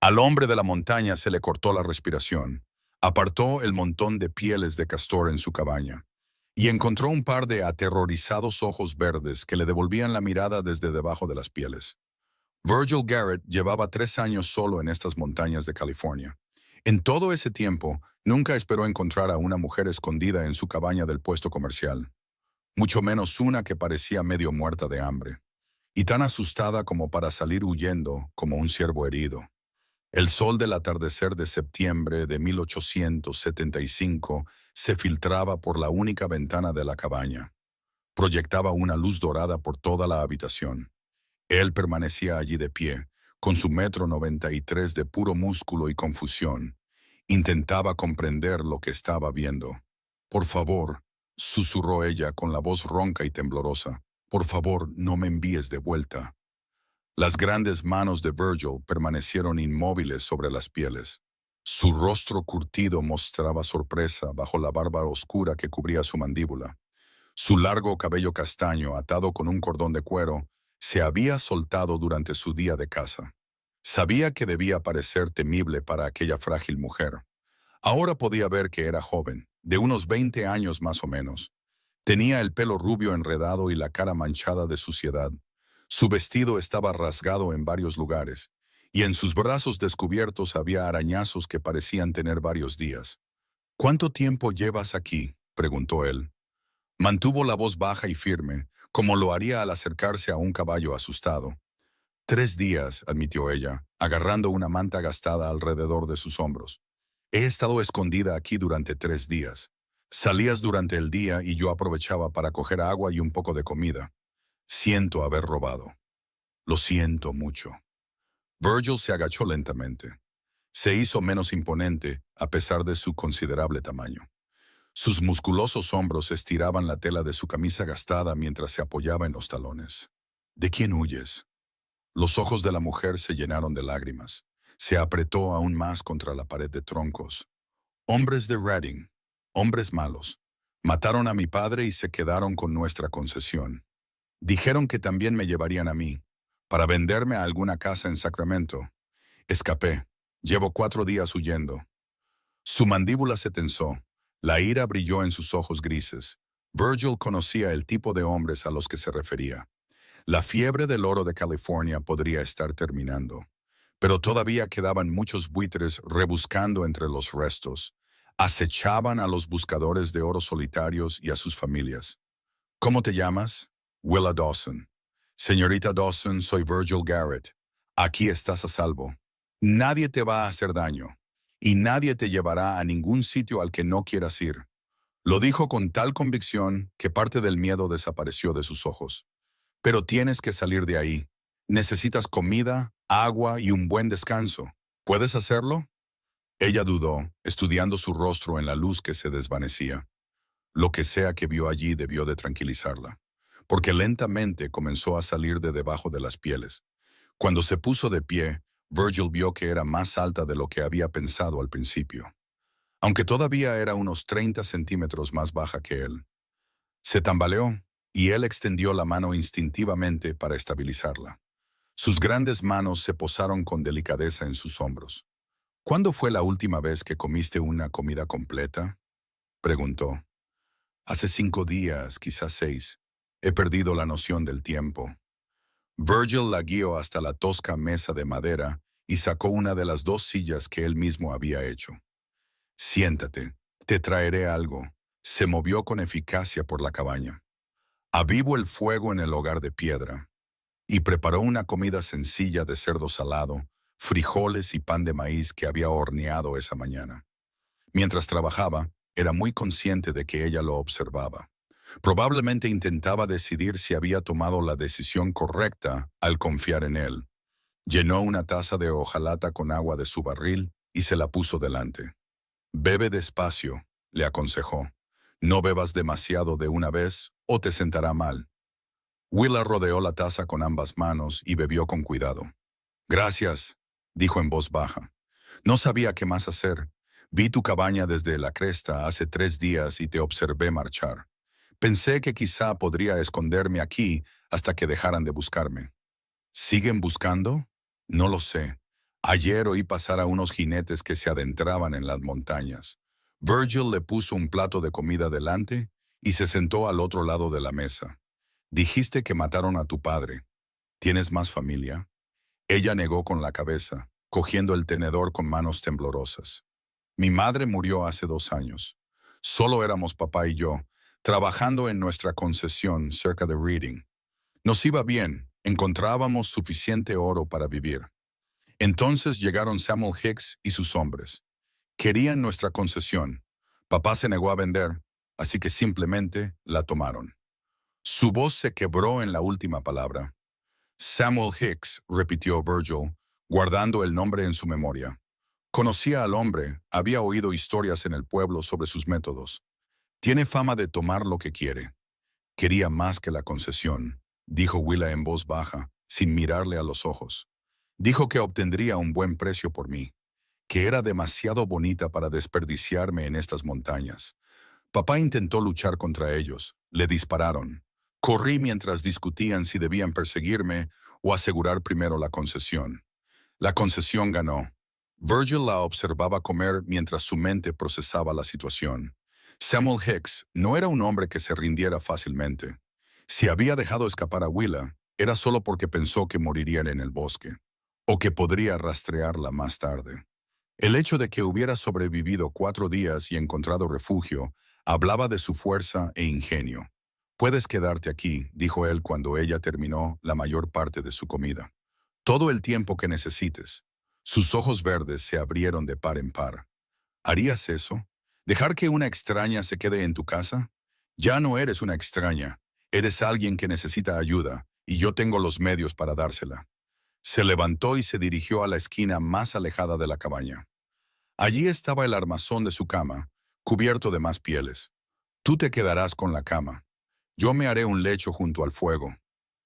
Al hombre de la montaña se le cortó la respiración. Apartó el montón de pieles de castor en su cabaña y encontró un par de aterrorizados ojos verdes que le devolvían la mirada desde debajo de las pieles. Virgil Garrett llevaba 3 años solo en estas montañas de California. En todo ese tiempo, nunca esperó encontrar a una mujer escondida en su cabaña del puesto comercial, mucho menos una que parecía medio muerta de hambre, y tan asustada como para salir huyendo como un ciervo herido. El sol del atardecer de septiembre de 1875 se filtraba por la única ventana de la cabaña. Proyectaba una luz dorada por toda la habitación. Él permanecía allí de pie, con su 1,93 m de puro músculo y confusión. Intentaba comprender lo que estaba viendo. «Por favor», susurró ella con la voz ronca y temblorosa, «por favor, no me envíes de vuelta». Las grandes manos de Virgil permanecieron inmóviles sobre las pieles. Su rostro curtido mostraba sorpresa bajo la barba oscura que cubría su mandíbula. Su largo cabello castaño, atado con un cordón de cuero, se había soltado durante su día de caza. Sabía que debía parecer temible para aquella frágil mujer. Ahora podía ver que era joven, de unos 20 años más o menos. Tenía el pelo rubio enredado y la cara manchada de suciedad. Su vestido estaba rasgado en varios lugares, y en sus brazos descubiertos había arañazos que parecían tener varios días. «¿Cuánto tiempo llevas aquí?», preguntó él. Mantuvo la voz baja y firme, como lo haría al acercarse a un caballo asustado. «3 días», admitió ella, agarrando una manta gastada alrededor de sus hombros. «He estado escondida aquí durante 3 días. Salías durante el día y yo aprovechaba para coger agua y un poco de comida. Siento haber robado. Lo siento mucho». Virgil se agachó lentamente. Se hizo menos imponente a pesar de su considerable tamaño. Sus musculosos hombros estiraban la tela de su camisa gastada mientras se apoyaba en los talones. «¿De quién huyes?». Los ojos de la mujer se llenaron de lágrimas. Se apretó aún más contra la pared de troncos. «Hombres de Redding, hombres malos. Mataron a mi padre y se quedaron con nuestra concesión. Dijeron que también me llevarían a mí, para venderme a alguna casa en Sacramento. Escapé. Llevo 4 días huyendo». Su mandíbula se tensó. La ira brilló en sus ojos grises. Virgil conocía el tipo de hombres a los que se refería. La fiebre del oro de California podría estar terminando, pero todavía quedaban muchos buitres rebuscando entre los restos. Acechaban a los buscadores de oro solitarios y a sus familias. «¿Cómo te llamas?». «Willa Dawson». «Señorita Dawson, soy Virgil Garrett. Aquí estás a salvo. Nadie te va a hacer daño, y nadie te llevará a ningún sitio al que no quieras ir». Lo dijo con tal convicción que parte del miedo desapareció de sus ojos. «Pero tienes que salir de ahí. Necesitas comida, agua y un buen descanso. ¿Puedes hacerlo?». Ella dudó, estudiando su rostro en la luz que se desvanecía. Lo que sea que vio allí debió de tranquilizarla, porque lentamente comenzó a salir de debajo de las pieles. Cuando se puso de pie, Virgil vio que era más alta de lo que había pensado al principio, aunque todavía era unos 30 centímetros más baja que él. Se tambaleó, y él extendió la mano instintivamente para estabilizarla. Sus grandes manos se posaron con delicadeza en sus hombros. «¿Cuándo fue la última vez que comiste una comida completa?», preguntó. «Hace 5 días, quizás 6. He perdido la noción del tiempo». Virgil la guió hasta la tosca mesa de madera y sacó una de las 2 sillas que él mismo había hecho. «Siéntate, te traeré algo». Se movió con eficacia por la cabaña. Avivó el fuego en el hogar de piedra y preparó una comida sencilla de cerdo salado, frijoles y pan de maíz que había horneado esa mañana. Mientras trabajaba, era muy consciente de que ella lo observaba. Probablemente intentaba decidir si había tomado la decisión correcta al confiar en él. Llenó una taza de hojalata con agua de su barril y se la puso delante. «Bebe despacio», le aconsejó. «No bebas demasiado de una vez o te sentará mal». Willa rodeó la taza con ambas manos y bebió con cuidado. «Gracias», dijo en voz baja. «No sabía qué más hacer. Vi tu cabaña desde la cresta hace 3 días y te observé marchar. Pensé que quizá podría esconderme aquí hasta que dejaran de buscarme». «¿Siguen buscando?». «No lo sé. Ayer oí pasar a unos jinetes que se adentraban en las montañas. Virgil le puso un plato de comida delante y se sentó al otro lado de la mesa. Dijiste que mataron a tu padre. ¿Tienes más familia? Ella negó con la cabeza, cogiendo el tenedor con manos temblorosas. Mi madre murió hace 2 años. Solo éramos papá y yo, trabajando en nuestra concesión cerca de Reading. Nos iba bien, encontrábamos suficiente oro para vivir. Entonces llegaron Samuel Hicks y sus hombres. Querían nuestra concesión. Papá se negó a vender, así que simplemente la tomaron. Su voz se quebró en la última palabra. Samuel Hicks, repitió Virgil, guardando el nombre en su memoria. Conocía al hombre, había oído historias en el pueblo sobre sus métodos. Tiene fama de tomar lo que quiere. Quería más que la concesión, dijo Willa en voz baja, sin mirarle a los ojos. Dijo que obtendría un buen precio por mí, que era demasiado bonita para desperdiciarme en estas montañas. Papá intentó luchar contra ellos, le dispararon. Corrí mientras discutían si debían perseguirme o asegurar primero la concesión. La concesión ganó. Virgil la observaba comer mientras su mente procesaba la situación. Samuel Hicks no era un hombre que se rindiera fácilmente. Si había dejado escapar a Willa, era solo porque pensó que morirían en el bosque, o que podría rastrearla más tarde. El hecho de que hubiera sobrevivido 4 días y encontrado refugio hablaba de su fuerza e ingenio. Puedes quedarte aquí, dijo él cuando ella terminó la mayor parte de su comida. Todo el tiempo que necesites. Sus ojos verdes se abrieron de par en par. ¿Harías eso? ¿Dejar que una extraña se quede en tu casa? Ya no eres una extraña. Eres alguien que necesita ayuda, y yo tengo los medios para dársela. Se levantó y se dirigió a la esquina más alejada de la cabaña. Allí estaba el armazón de su cama, cubierto de más pieles. Tú te quedarás con la cama. Yo me haré un lecho junto al fuego.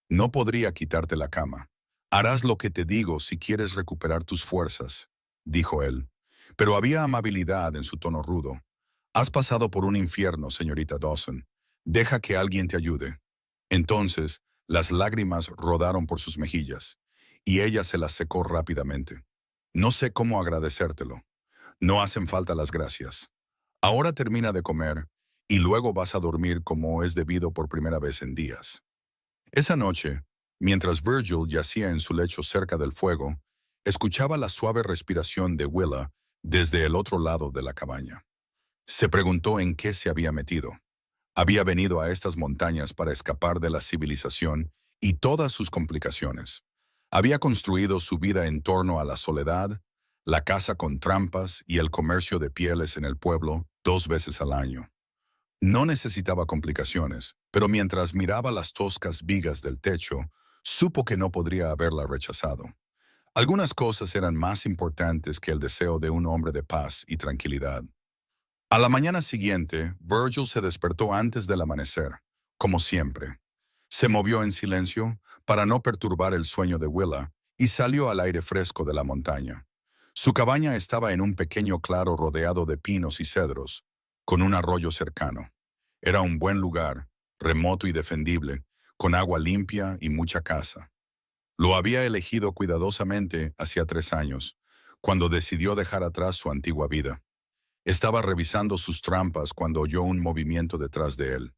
No podría quitarte la cama. Harás lo que te digo si quieres recuperar tus fuerzas, dijo él. Pero había amabilidad en su tono rudo. Has pasado por un infierno, señorita Dawson. Deja que alguien te ayude. Entonces, las lágrimas rodaron por sus mejillas, y ella se las secó rápidamente. No sé cómo agradecértelo. No hacen falta las gracias. Ahora termina de comer, y luego vas a dormir como es debido por primera vez en días. Esa noche, mientras Virgil yacía en su lecho cerca del fuego, escuchaba la suave respiración de Willa desde el otro lado de la cabaña. Se preguntó en qué se había metido. Había venido a estas montañas para escapar de la civilización y todas sus complicaciones. Había construido su vida en torno a la soledad, la casa con trampas y el comercio de pieles en el pueblo 2 veces al año. No necesitaba complicaciones, pero mientras miraba las toscas vigas del techo, supo que no podría haberla rechazado. Algunas cosas eran más importantes que el deseo de un hombre de paz y tranquilidad. A la mañana siguiente, Virgil se despertó antes del amanecer, como siempre. Se movió en silencio para no perturbar el sueño de Willa y salió al aire fresco de la montaña. Su cabaña estaba en un pequeño claro rodeado de pinos y cedros, con un arroyo cercano. Era un buen lugar, remoto y defendible, con agua limpia y mucha caza. Lo había elegido cuidadosamente hacía 3 años, cuando decidió dejar atrás su antigua vida. Estaba revisando sus trampas cuando oyó un movimiento detrás de él.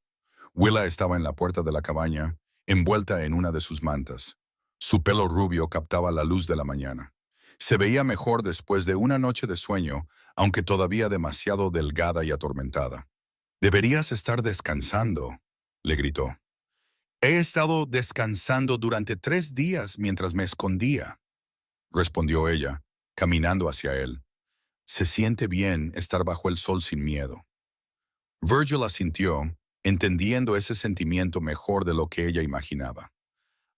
Willa estaba en la puerta de la cabaña, envuelta en una de sus mantas. Su pelo rubio captaba la luz de la mañana. Se veía mejor después de una noche de sueño, aunque todavía demasiado delgada y atormentada. «Deberías estar descansando», le gritó. «He estado descansando durante 3 días mientras me escondía», respondió ella, caminando hacia él. «Se siente bien estar bajo el sol sin miedo». Virgil asintió, entendiendo ese sentimiento mejor de lo que ella imaginaba.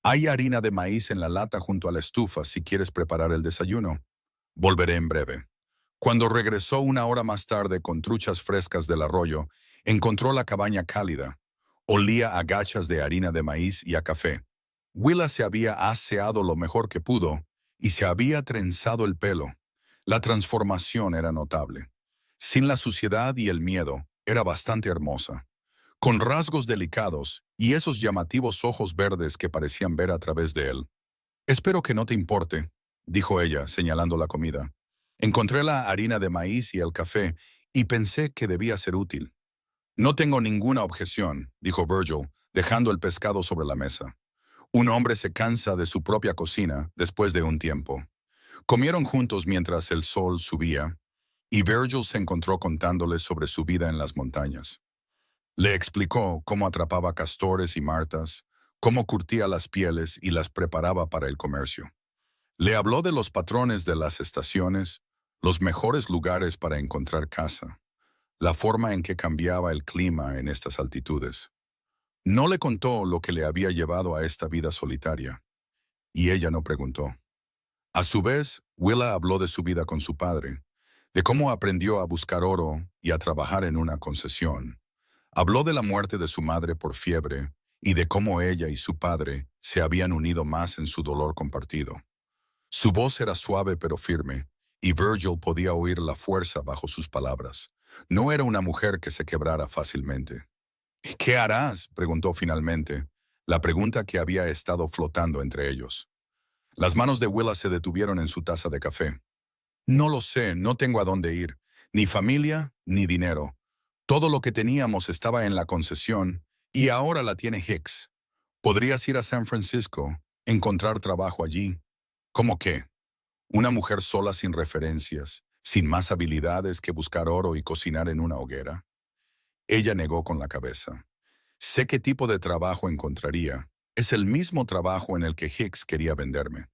«Hay harina de maíz en la lata junto a la estufa si quieres preparar el desayuno. Volveré en breve». Cuando regresó 1 hora más tarde con truchas frescas del arroyo, encontró la cabaña cálida. Olía a gachas de harina de maíz y a café. Willa se había aseado lo mejor que pudo y se había trenzado el pelo. La transformación era notable. Sin la suciedad y el miedo, era bastante hermosa. Con rasgos delicados y esos llamativos ojos verdes que parecían ver a través de él. «Espero que no te importe», dijo ella, señalando la comida. Encontré la harina de maíz y el café y pensé que debía ser útil. No tengo ninguna objeción, dijo Virgil, dejando el pescado sobre la mesa. Un hombre se cansa de su propia cocina después de un tiempo. Comieron juntos mientras el sol subía, y Virgil se encontró contándole sobre su vida en las montañas. Le explicó cómo atrapaba castores y martas, cómo curtía las pieles y las preparaba para el comercio. Le habló de los patrones de las estaciones, los mejores lugares para encontrar caza, la forma en que cambiaba el clima en estas altitudes. No le contó lo que le había llevado a esta vida solitaria, y ella no preguntó. A su vez, Willa habló de su vida con su padre, de cómo aprendió a buscar oro y a trabajar en una concesión. Habló de la muerte de su madre por fiebre y de cómo ella y su padre se habían unido más en su dolor compartido. Su voz era suave pero firme, y Virgil podía oír la fuerza bajo sus palabras. No era una mujer que se quebrara fácilmente. ¿Qué harás?, preguntó finalmente, la pregunta que había estado flotando entre ellos. Las manos de Willa se detuvieron en su taza de café. No lo sé, no tengo a dónde ir. Ni familia, ni dinero. Todo lo que teníamos estaba en la concesión, y ahora la tiene Hicks. Podrías ir a San Francisco, encontrar trabajo allí. ¿Cómo qué? Una mujer sola sin referencias, sin más habilidades que buscar oro y cocinar en una hoguera. Ella negó con la cabeza. Sé qué tipo de trabajo encontraría. Es el mismo trabajo en el que Hicks quería venderme.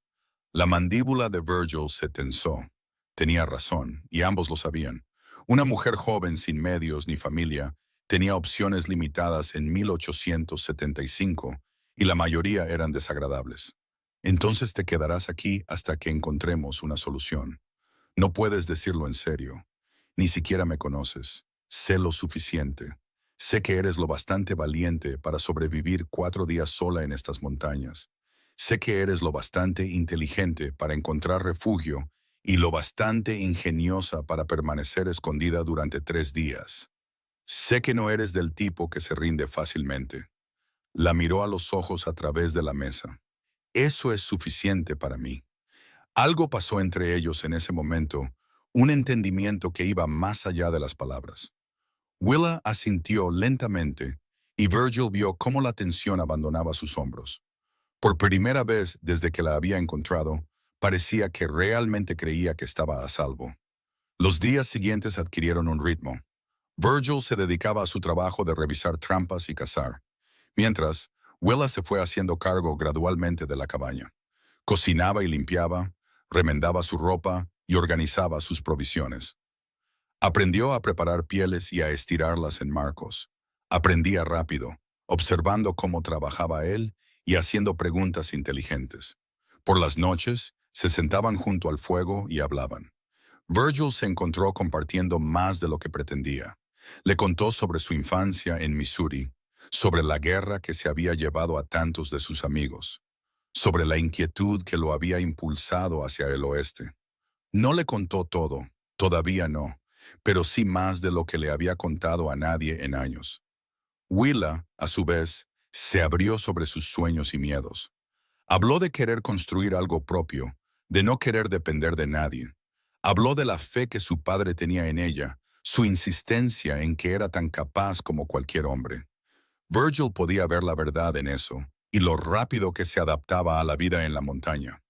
La mandíbula de Virgil se tensó. Tenía razón, y ambos lo sabían. Una mujer joven sin medios ni familia tenía opciones limitadas en 1875, y la mayoría eran desagradables. Entonces te quedarás aquí hasta que encontremos una solución. No puedes decirlo en serio. Ni siquiera me conoces. Sé lo suficiente. Sé que eres lo bastante valiente para sobrevivir 4 días sola en estas montañas. Sé que eres lo bastante inteligente para encontrar refugio y lo bastante ingeniosa para permanecer escondida durante 3 días. Sé que no eres del tipo que se rinde fácilmente. La miró a los ojos a través de la mesa. Eso es suficiente para mí. Algo pasó entre ellos en ese momento, un entendimiento que iba más allá de las palabras. Willa asintió lentamente y Virgil vio cómo la tensión abandonaba sus hombros. Por primera vez desde que la había encontrado, parecía que realmente creía que estaba a salvo. Los días siguientes adquirieron un ritmo. Virgil se dedicaba a su trabajo de revisar trampas y cazar, mientras Willa se fue haciendo cargo gradualmente de la cabaña. Cocinaba y limpiaba, remendaba su ropa y organizaba sus provisiones. Aprendió a preparar pieles y a estirarlas en marcos. Aprendía rápido, observando cómo trabajaba él y haciendo preguntas inteligentes. Por las noches, se sentaban junto al fuego y hablaban. Virgil se encontró compartiendo más de lo que pretendía. Le contó sobre su infancia en Missouri, sobre la guerra que se había llevado a tantos de sus amigos, sobre la inquietud que lo había impulsado hacia el oeste. No le contó todo, todavía no, pero sí más de lo que le había contado a nadie en años. Willa, a su vez, se abrió sobre sus sueños y miedos. Habló de querer construir algo propio, de no querer depender de nadie. Habló de la fe que su padre tenía en ella, su insistencia en que era tan capaz como cualquier hombre. Virgil podía ver la verdad en eso, y lo rápido que se adaptaba a la vida en la montaña.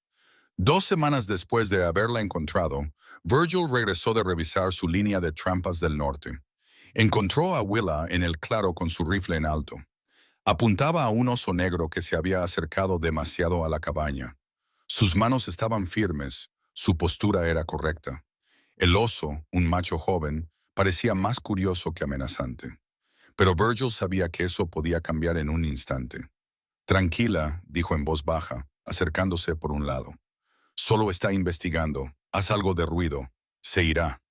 2 semanas después de haberla encontrado, Virgil regresó de revisar su línea de trampas del norte. Encontró a Willa en el claro con su rifle en alto. Apuntaba a un oso negro que se había acercado demasiado a la cabaña. Sus manos estaban firmes, su postura era correcta. El oso, un macho joven, parecía más curioso que amenazante. Pero Virgil sabía que eso podía cambiar en un instante. Tranquila, dijo en voz baja, acercándose por un lado. Solo está investigando. Haz algo de ruido. Se irá.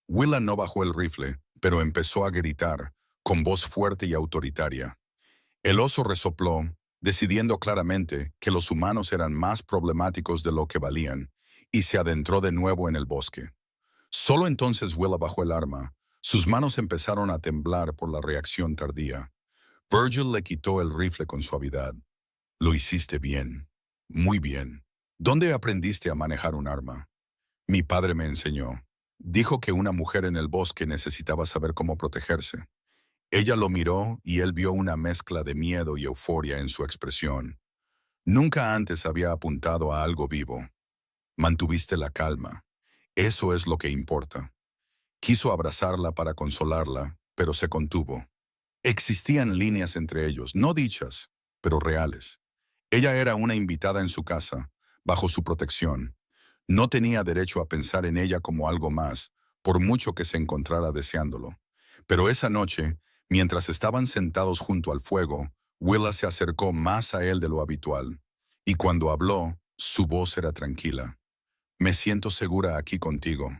Willa no bajó el rifle, pero empezó a gritar, con voz fuerte y autoritaria. El oso resopló, decidiendo claramente que los humanos eran más problemáticos de lo que valían, y se adentró de nuevo en el bosque. Solo entonces Willa bajó el arma. Sus manos empezaron a temblar por la reacción tardía. Virgil le quitó el rifle con suavidad. Lo hiciste bien. Muy bien. ¿Dónde aprendiste a manejar un arma? Mi padre me enseñó. Dijo que una mujer en el bosque necesitaba saber cómo protegerse. Ella lo miró y él vio una mezcla de miedo y euforia en su expresión. Nunca antes había apuntado a algo vivo. Mantuviste la calma. Eso es lo que importa. Quiso abrazarla para consolarla, pero se contuvo. Existían líneas entre ellos, no dichas, pero reales. Ella era una invitada en su casa, bajo su protección. No tenía derecho a pensar en ella como algo más, por mucho que se encontrara deseándolo. Pero esa noche, mientras estaban sentados junto al fuego, Willa se acercó más a él de lo habitual. Y cuando habló, su voz era tranquila. Me siento segura aquí contigo.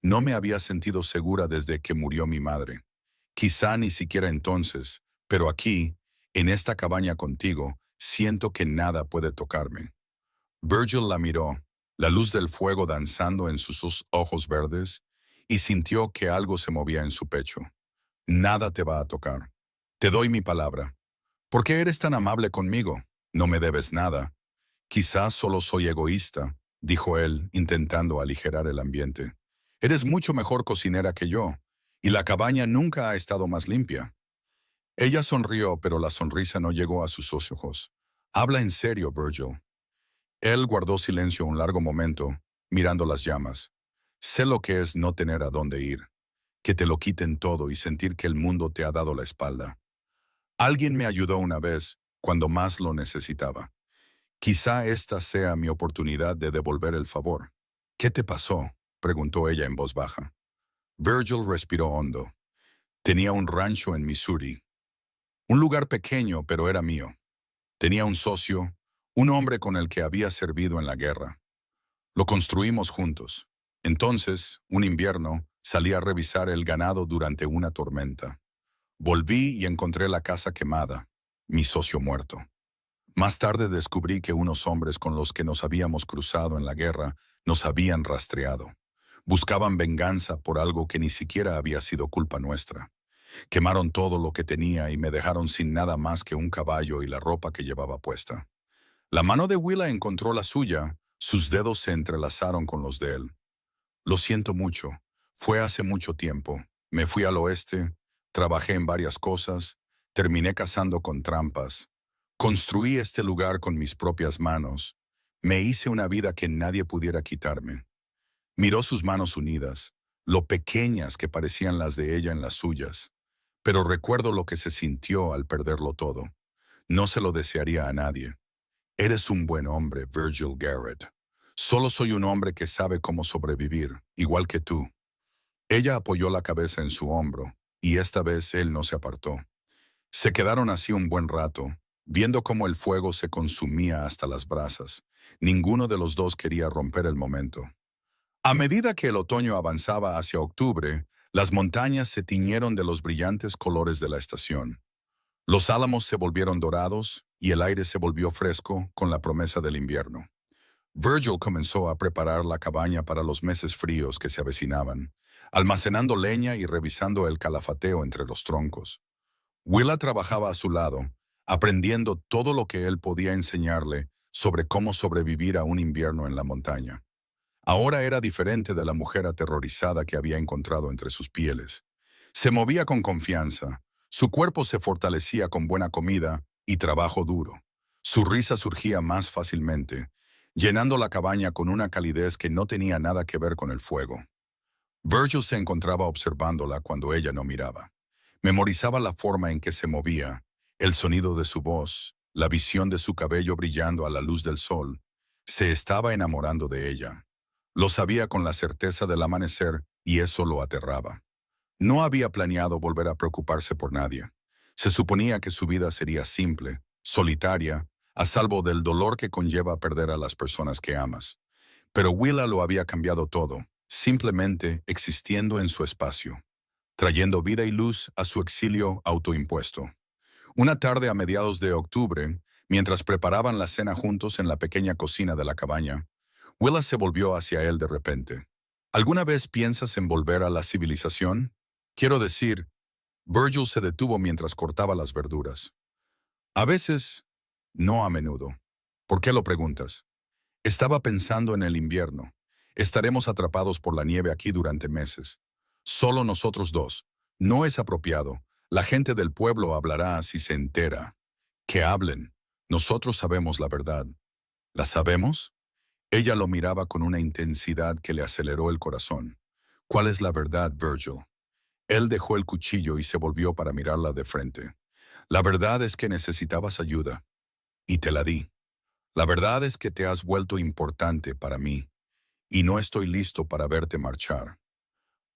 No me había sentido segura desde que murió mi madre. Quizá ni siquiera entonces, pero aquí, en esta cabaña contigo, siento que nada puede tocarme. Virgil la miró, la luz del fuego danzando en sus ojos verdes, y sintió que algo se movía en su pecho. Nada te va a tocar. Te doy mi palabra. ¿Por qué eres tan amable conmigo? No me debes nada. Quizás solo soy egoísta, dijo él, intentando aligerar el ambiente. Eres mucho mejor cocinera que yo, y la cabaña nunca ha estado más limpia. Ella sonrió, pero la sonrisa no llegó a sus ojos. Habla en serio, Virgil. Él guardó silencio un largo momento, mirando las llamas. Sé lo que es no tener a dónde ir, que te lo quiten todo y sentir que el mundo te ha dado la espalda. Alguien me ayudó una vez, cuando más lo necesitaba. Quizá esta sea mi oportunidad de devolver el favor. ¿Qué te pasó?, preguntó ella en voz baja. Virgil respiró hondo. Tenía un rancho en Missouri. Un lugar pequeño, pero era mío. Tenía un socio, un hombre con el que había servido en la guerra. Lo construimos juntos. Entonces, un invierno, salí a revisar el ganado durante una tormenta. Volví y encontré la casa quemada, mi socio muerto. Más tarde descubrí que unos hombres con los que nos habíamos cruzado en la guerra nos habían rastreado. Buscaban venganza por algo que ni siquiera había sido culpa nuestra. Quemaron todo lo que tenía y me dejaron sin nada más que un caballo y la ropa que llevaba puesta. La mano de Willa encontró la suya, sus dedos se entrelazaron con los de él. Lo siento mucho, fue hace mucho tiempo. Me fui al oeste, trabajé en varias cosas, terminé cazando con trampas. Construí este lugar con mis propias manos. Me hice una vida que nadie pudiera quitarme. Miró sus manos unidas, lo pequeñas que parecían las de ella en las suyas. Pero recuerdo lo que se sintió al perderlo todo. No se lo desearía a nadie. Eres un buen hombre, Virgil Garrett. Solo soy un hombre que sabe cómo sobrevivir, igual que tú. Ella apoyó la cabeza en su hombro, y esta vez él no se apartó. Se quedaron así un buen rato, viendo cómo el fuego se consumía hasta las brasas. Ninguno de los dos quería romper el momento. A medida que el otoño avanzaba hacia octubre, las montañas se tiñeron de los brillantes colores de la estación. Los álamos se volvieron dorados y el aire se volvió fresco con la promesa del invierno. Virgil comenzó a preparar la cabaña para los meses fríos que se avecinaban, almacenando leña y revisando el calafateo entre los troncos. Willa trabajaba a su lado, aprendiendo todo lo que él podía enseñarle sobre cómo sobrevivir a un invierno en la montaña. Ahora era diferente de la mujer aterrorizada que había encontrado entre sus pieles. Se movía con confianza, su cuerpo se fortalecía con buena comida y trabajo duro. Su risa surgía más fácilmente, llenando la cabaña con una calidez que no tenía nada que ver con el fuego. Virgil se encontraba observándola cuando ella no miraba. Memorizaba la forma en que se movía, el sonido de su voz, la visión de su cabello brillando a la luz del sol. Se estaba enamorando de ella. Lo sabía con la certeza del amanecer y eso lo aterraba. No había planeado volver a preocuparse por nadie. Se suponía que su vida sería simple, solitaria, a salvo del dolor que conlleva perder a las personas que amas. Pero Willa lo había cambiado todo, simplemente existiendo en su espacio, trayendo vida y luz a su exilio autoimpuesto. Una tarde a mediados de octubre, mientras preparaban la cena juntos en la pequeña cocina de la cabaña, Willa se volvió hacia él de repente. ¿Alguna vez piensas en volver a la civilización? Quiero decir, Virgil se detuvo mientras cortaba las verduras. A veces, no a menudo. ¿Por qué lo preguntas? Estaba pensando en el invierno. Estaremos atrapados por la nieve aquí durante meses. Solo nosotros dos. No es apropiado. La gente del pueblo hablará si se entera. Que hablen. Nosotros sabemos la verdad. ¿La sabemos? Ella lo miraba con una intensidad que le aceleró el corazón. ¿Cuál es la verdad, Virgil? Él dejó el cuchillo y se volvió para mirarla de frente. La verdad es que necesitabas ayuda. Y te la di. La verdad es que te has vuelto importante para mí. Y no estoy listo para verte marchar.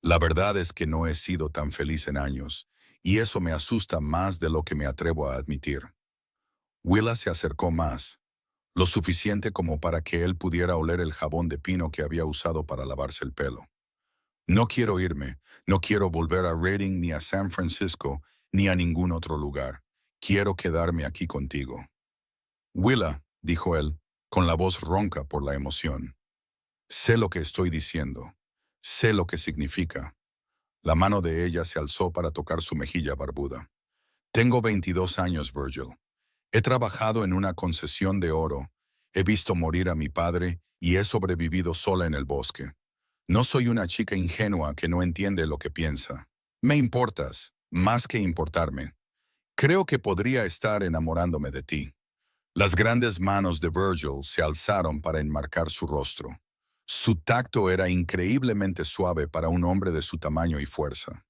La verdad es que no he sido tan feliz en años, y eso me asusta más de lo que me atrevo a admitir. Willa se acercó más, lo suficiente como para que él pudiera oler el jabón de pino que había usado para lavarse el pelo. No quiero irme, no quiero volver a Reading ni a San Francisco, ni a ningún otro lugar. Quiero quedarme aquí contigo. Willa, dijo él, con la voz ronca por la emoción. Sé lo que estoy diciendo. Sé lo que significa. La mano de ella se alzó para tocar su mejilla barbuda. Tengo 22 años, Virgil. He trabajado en una concesión de oro. He visto morir a mi padre y he sobrevivido sola en el bosque. No soy una chica ingenua que no entiende lo que piensa. Me importas, más que importarme. Creo que podría estar enamorándome de ti. Las grandes manos de Virgil se alzaron para enmarcar su rostro. Su tacto era increíblemente suave para un hombre de su tamaño y fuerza.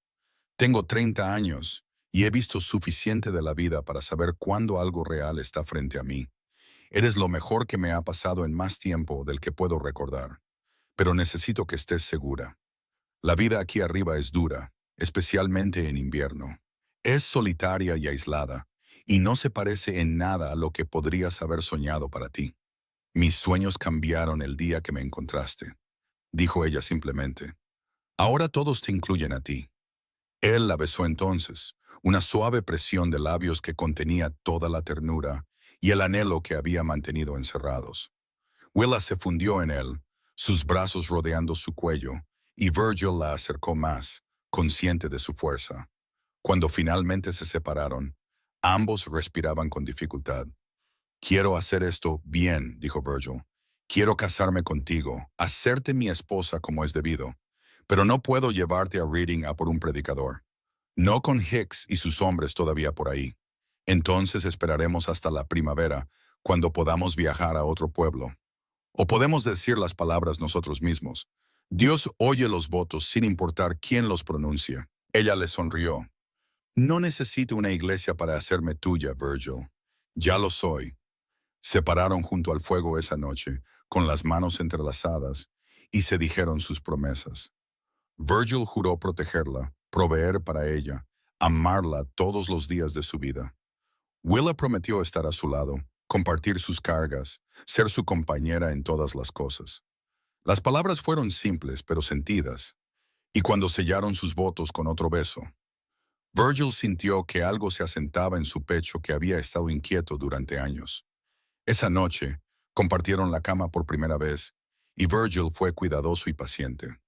Tengo 30 años y he visto suficiente de la vida para saber cuándo algo real está frente a mí. Eres lo mejor que me ha pasado en más tiempo del que puedo recordar. Pero necesito que estés segura. La vida aquí arriba es dura, especialmente en invierno. Es solitaria y aislada, y no se parece en nada a lo que podrías haber soñado para ti. Mis sueños cambiaron el día que me encontraste, dijo ella simplemente. Ahora todos te incluyen a ti. Él la besó entonces, una suave presión de labios que contenía toda la ternura y el anhelo que había mantenido encerrados. Willa se fundió en él, sus brazos rodeando su cuello, y Virgil la acercó más, consciente de su fuerza. Cuando finalmente se separaron, ambos respiraban con dificultad. Quiero hacer esto bien, dijo Virgil. Quiero casarme contigo, hacerte mi esposa como es debido, pero no puedo llevarte a Reading a por un predicador. No con Hicks y sus hombres todavía por ahí. Entonces esperaremos hasta la primavera, cuando podamos viajar a otro pueblo. O podemos decir las palabras nosotros mismos. Dios oye los votos sin importar quién los pronuncia. Ella le sonrió. No necesito una iglesia para hacerme tuya, Virgil. Ya lo soy. Se pararon junto al fuego esa noche, con las manos entrelazadas, y se dijeron sus promesas. Virgil juró protegerla, proveer para ella, amarla todos los días de su vida. Willa prometió estar a su lado, compartir sus cargas, ser su compañera en todas las cosas. Las palabras fueron simples pero sentidas, y cuando sellaron sus votos con otro beso, Virgil sintió que algo se asentaba en su pecho que había estado inquieto durante años. Esa noche, compartieron la cama por primera vez, y Virgil fue cuidadoso y paciente.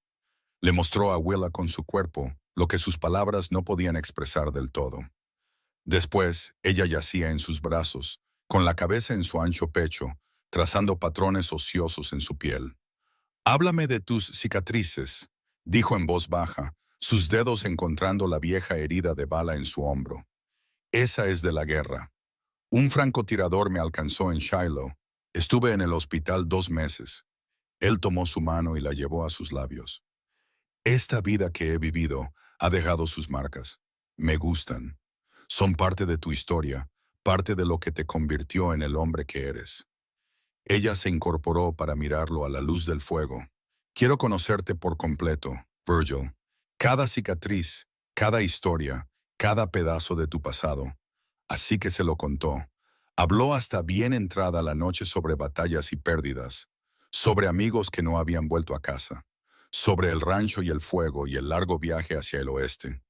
Le mostró a Willa con su cuerpo lo que sus palabras no podían expresar del todo. Después, ella yacía en sus brazos, con la cabeza en su ancho pecho, trazando patrones ociosos en su piel. «Háblame de tus cicatrices», dijo en voz baja, sus dedos encontrando la vieja herida de bala en su hombro. «Esa es de la guerra. Un francotirador me alcanzó en Shiloh. Estuve en el hospital 2 meses». Él tomó su mano y la llevó a sus labios. «Esta vida que he vivido ha dejado sus marcas. Me gustan. Son parte de tu historia, parte de lo que te convirtió en el hombre que eres». Ella se incorporó para mirarlo a la luz del fuego. «Quiero conocerte por completo, Virgil. Cada cicatriz, cada historia, cada pedazo de tu pasado». Así que se lo contó. Habló hasta bien entrada la noche sobre batallas y pérdidas, sobre amigos que no habían vuelto a casa, sobre el rancho y el fuego y el largo viaje hacia el oeste.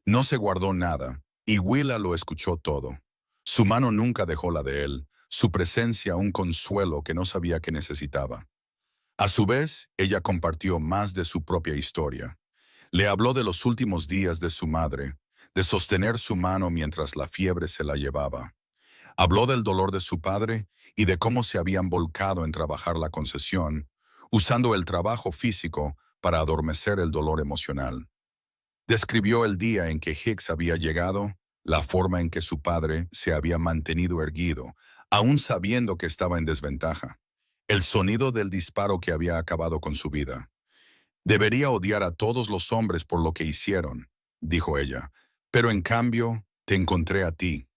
No se guardó nada, y Willa lo escuchó todo. Su mano nunca dejó la de él, su presencia un consuelo que no sabía que necesitaba. A su vez, ella compartió más de su propia historia. Le habló de los últimos días de su madre, de sostener su mano mientras la fiebre se la llevaba. Habló del dolor de su padre y de cómo se habían volcado en trabajar la concesión, usando el trabajo físico para adormecer el dolor emocional. Describió el día en que Hicks había llegado, la forma en que su padre se había mantenido erguido, aún sabiendo que estaba en desventaja, el sonido del disparo que había acabado con su vida. Debería odiar a todos los hombres por lo que hicieron, dijo ella, pero en cambio te encontré a ti.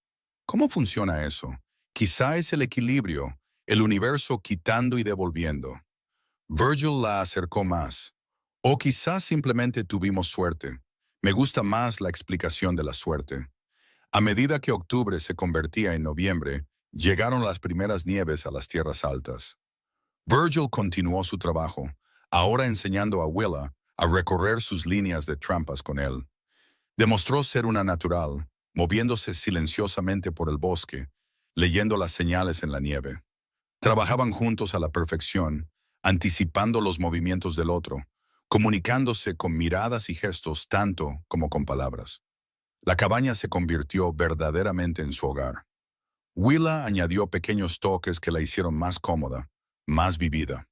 ¿Cómo funciona eso? Quizá es el equilibrio, el universo quitando y devolviendo. Virgil la acercó más. O quizás simplemente tuvimos suerte. Me gusta más la explicación de la suerte. A medida que octubre se convertía en noviembre, llegaron las primeras nieves a las tierras altas. Virgil continuó su trabajo, ahora enseñando a Willa a recorrer sus líneas de trampas con él. Demostró ser una natural, moviéndose silenciosamente por el bosque, leyendo las señales en la nieve. Trabajaban juntos a la perfección, anticipando los movimientos del otro, comunicándose con miradas y gestos tanto como con palabras. La cabaña se convirtió verdaderamente en su hogar. Willa añadió pequeños toques que la hicieron más cómoda, más vivida.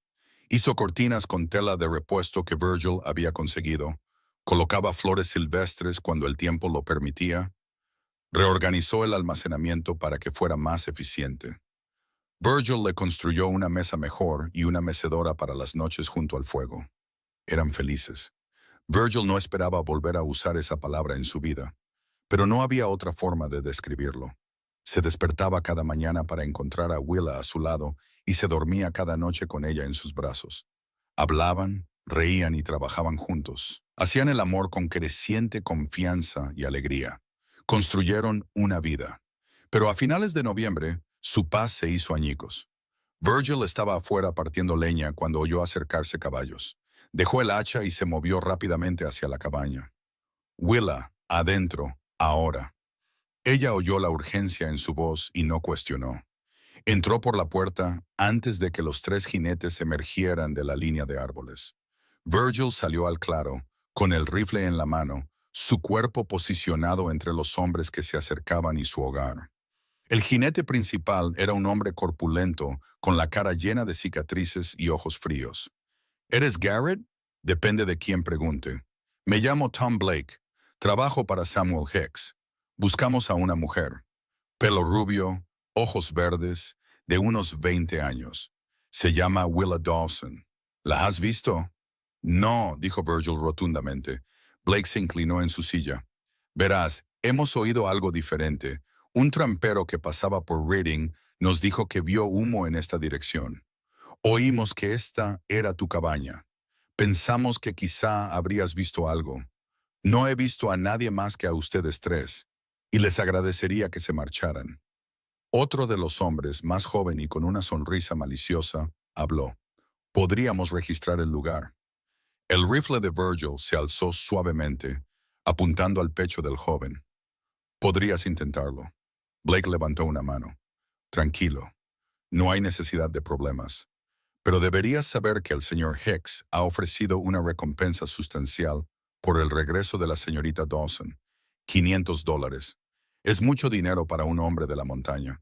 Hizo cortinas con tela de repuesto que Virgil había conseguido, colocaba flores silvestres cuando el tiempo lo permitía, reorganizó el almacenamiento para que fuera más eficiente. Virgil le construyó una mesa mejor y una mecedora para las noches junto al fuego. Eran felices. Virgil no esperaba volver a usar esa palabra en su vida, pero no había otra forma de describirlo. Se despertaba cada mañana para encontrar a Willa a su lado y se dormía cada noche con ella en sus brazos. Hablaban, reían y trabajaban juntos. Hacían el amor con creciente confianza y alegría. Construyeron una vida. Pero a finales de noviembre, su paz se hizo añicos. Virgil estaba afuera partiendo leña cuando oyó acercarse caballos. Dejó el hacha y se movió rápidamente hacia la cabaña. Willa, adentro, ahora. Ella oyó la urgencia en su voz y no cuestionó. Entró por la puerta antes de que los tres jinetes emergieran de la línea de árboles. Virgil salió al claro, con el rifle en la mano, su cuerpo posicionado entre los hombres que se acercaban y su hogar. El jinete principal era un hombre corpulento, con la cara llena de cicatrices y ojos fríos. ¿Eres Garrett? Depende de quién pregunte. Me llamo Tom Blake. Trabajo para Samuel Hicks. Buscamos a una mujer. Pelo rubio, ojos verdes, de unos 20 años. Se llama Willa Dawson. ¿La has visto? No, dijo Virgil rotundamente. Blake se inclinó en su silla. Verás, hemos oído algo diferente. Un trampero que pasaba por Reading nos dijo que vio humo en esta dirección. Oímos que esta era tu cabaña. Pensamos que quizá habrías visto algo. No he visto a nadie más que a ustedes tres, y les agradecería que se marcharan. Otro de los hombres, más joven y con una sonrisa maliciosa, habló. Podríamos registrar el lugar. El rifle de Virgil se alzó suavemente, apuntando al pecho del joven. Podrías intentarlo. Blake levantó una mano. Tranquilo. No hay necesidad de problemas. Pero deberías saber que el señor Hicks ha ofrecido una recompensa sustancial por el regreso de la señorita Dawson. $500. Es mucho dinero para un hombre de la montaña.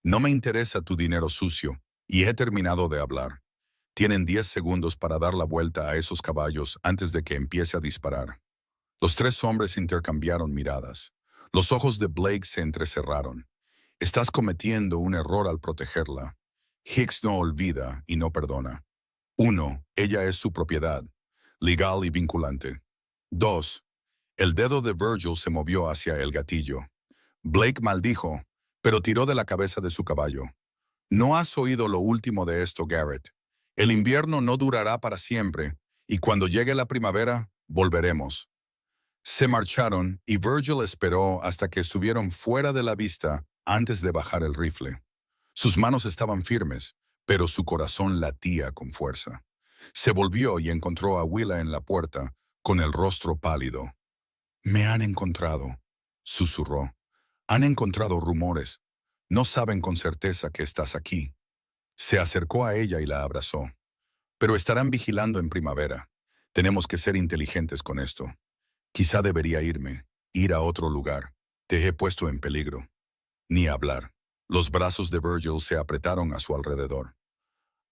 No me interesa tu dinero sucio, y he terminado de hablar. Tienen 10 segundos para dar la vuelta a esos caballos antes de que empiece a disparar. Los tres hombres intercambiaron miradas. Los ojos de Blake se entrecerraron. Estás cometiendo un error al protegerla. Hicks no olvida y no perdona. 1. Ella es su propiedad, legal y vinculante. 2. El dedo de Virgil se movió hacia el gatillo. Blake maldijo, pero tiró de la cabeza de su caballo. No has oído lo último de esto, Garrett. El invierno no durará para siempre, y cuando llegue la primavera, volveremos. Se marcharon y Virgil esperó hasta que estuvieron fuera de la vista antes de bajar el rifle. Sus manos estaban firmes, pero su corazón latía con fuerza. Se volvió y encontró a Willa en la puerta, con el rostro pálido. «Me han encontrado», susurró. «Han encontrado rumores. No saben con certeza que estás aquí». Se acercó a ella y la abrazó. «Pero estarán vigilando en primavera. Tenemos que ser inteligentes con esto. Quizá debería irme, ir a otro lugar. Te he puesto en peligro». «Ni hablar. Los brazos de Virgil se apretaron a su alrededor.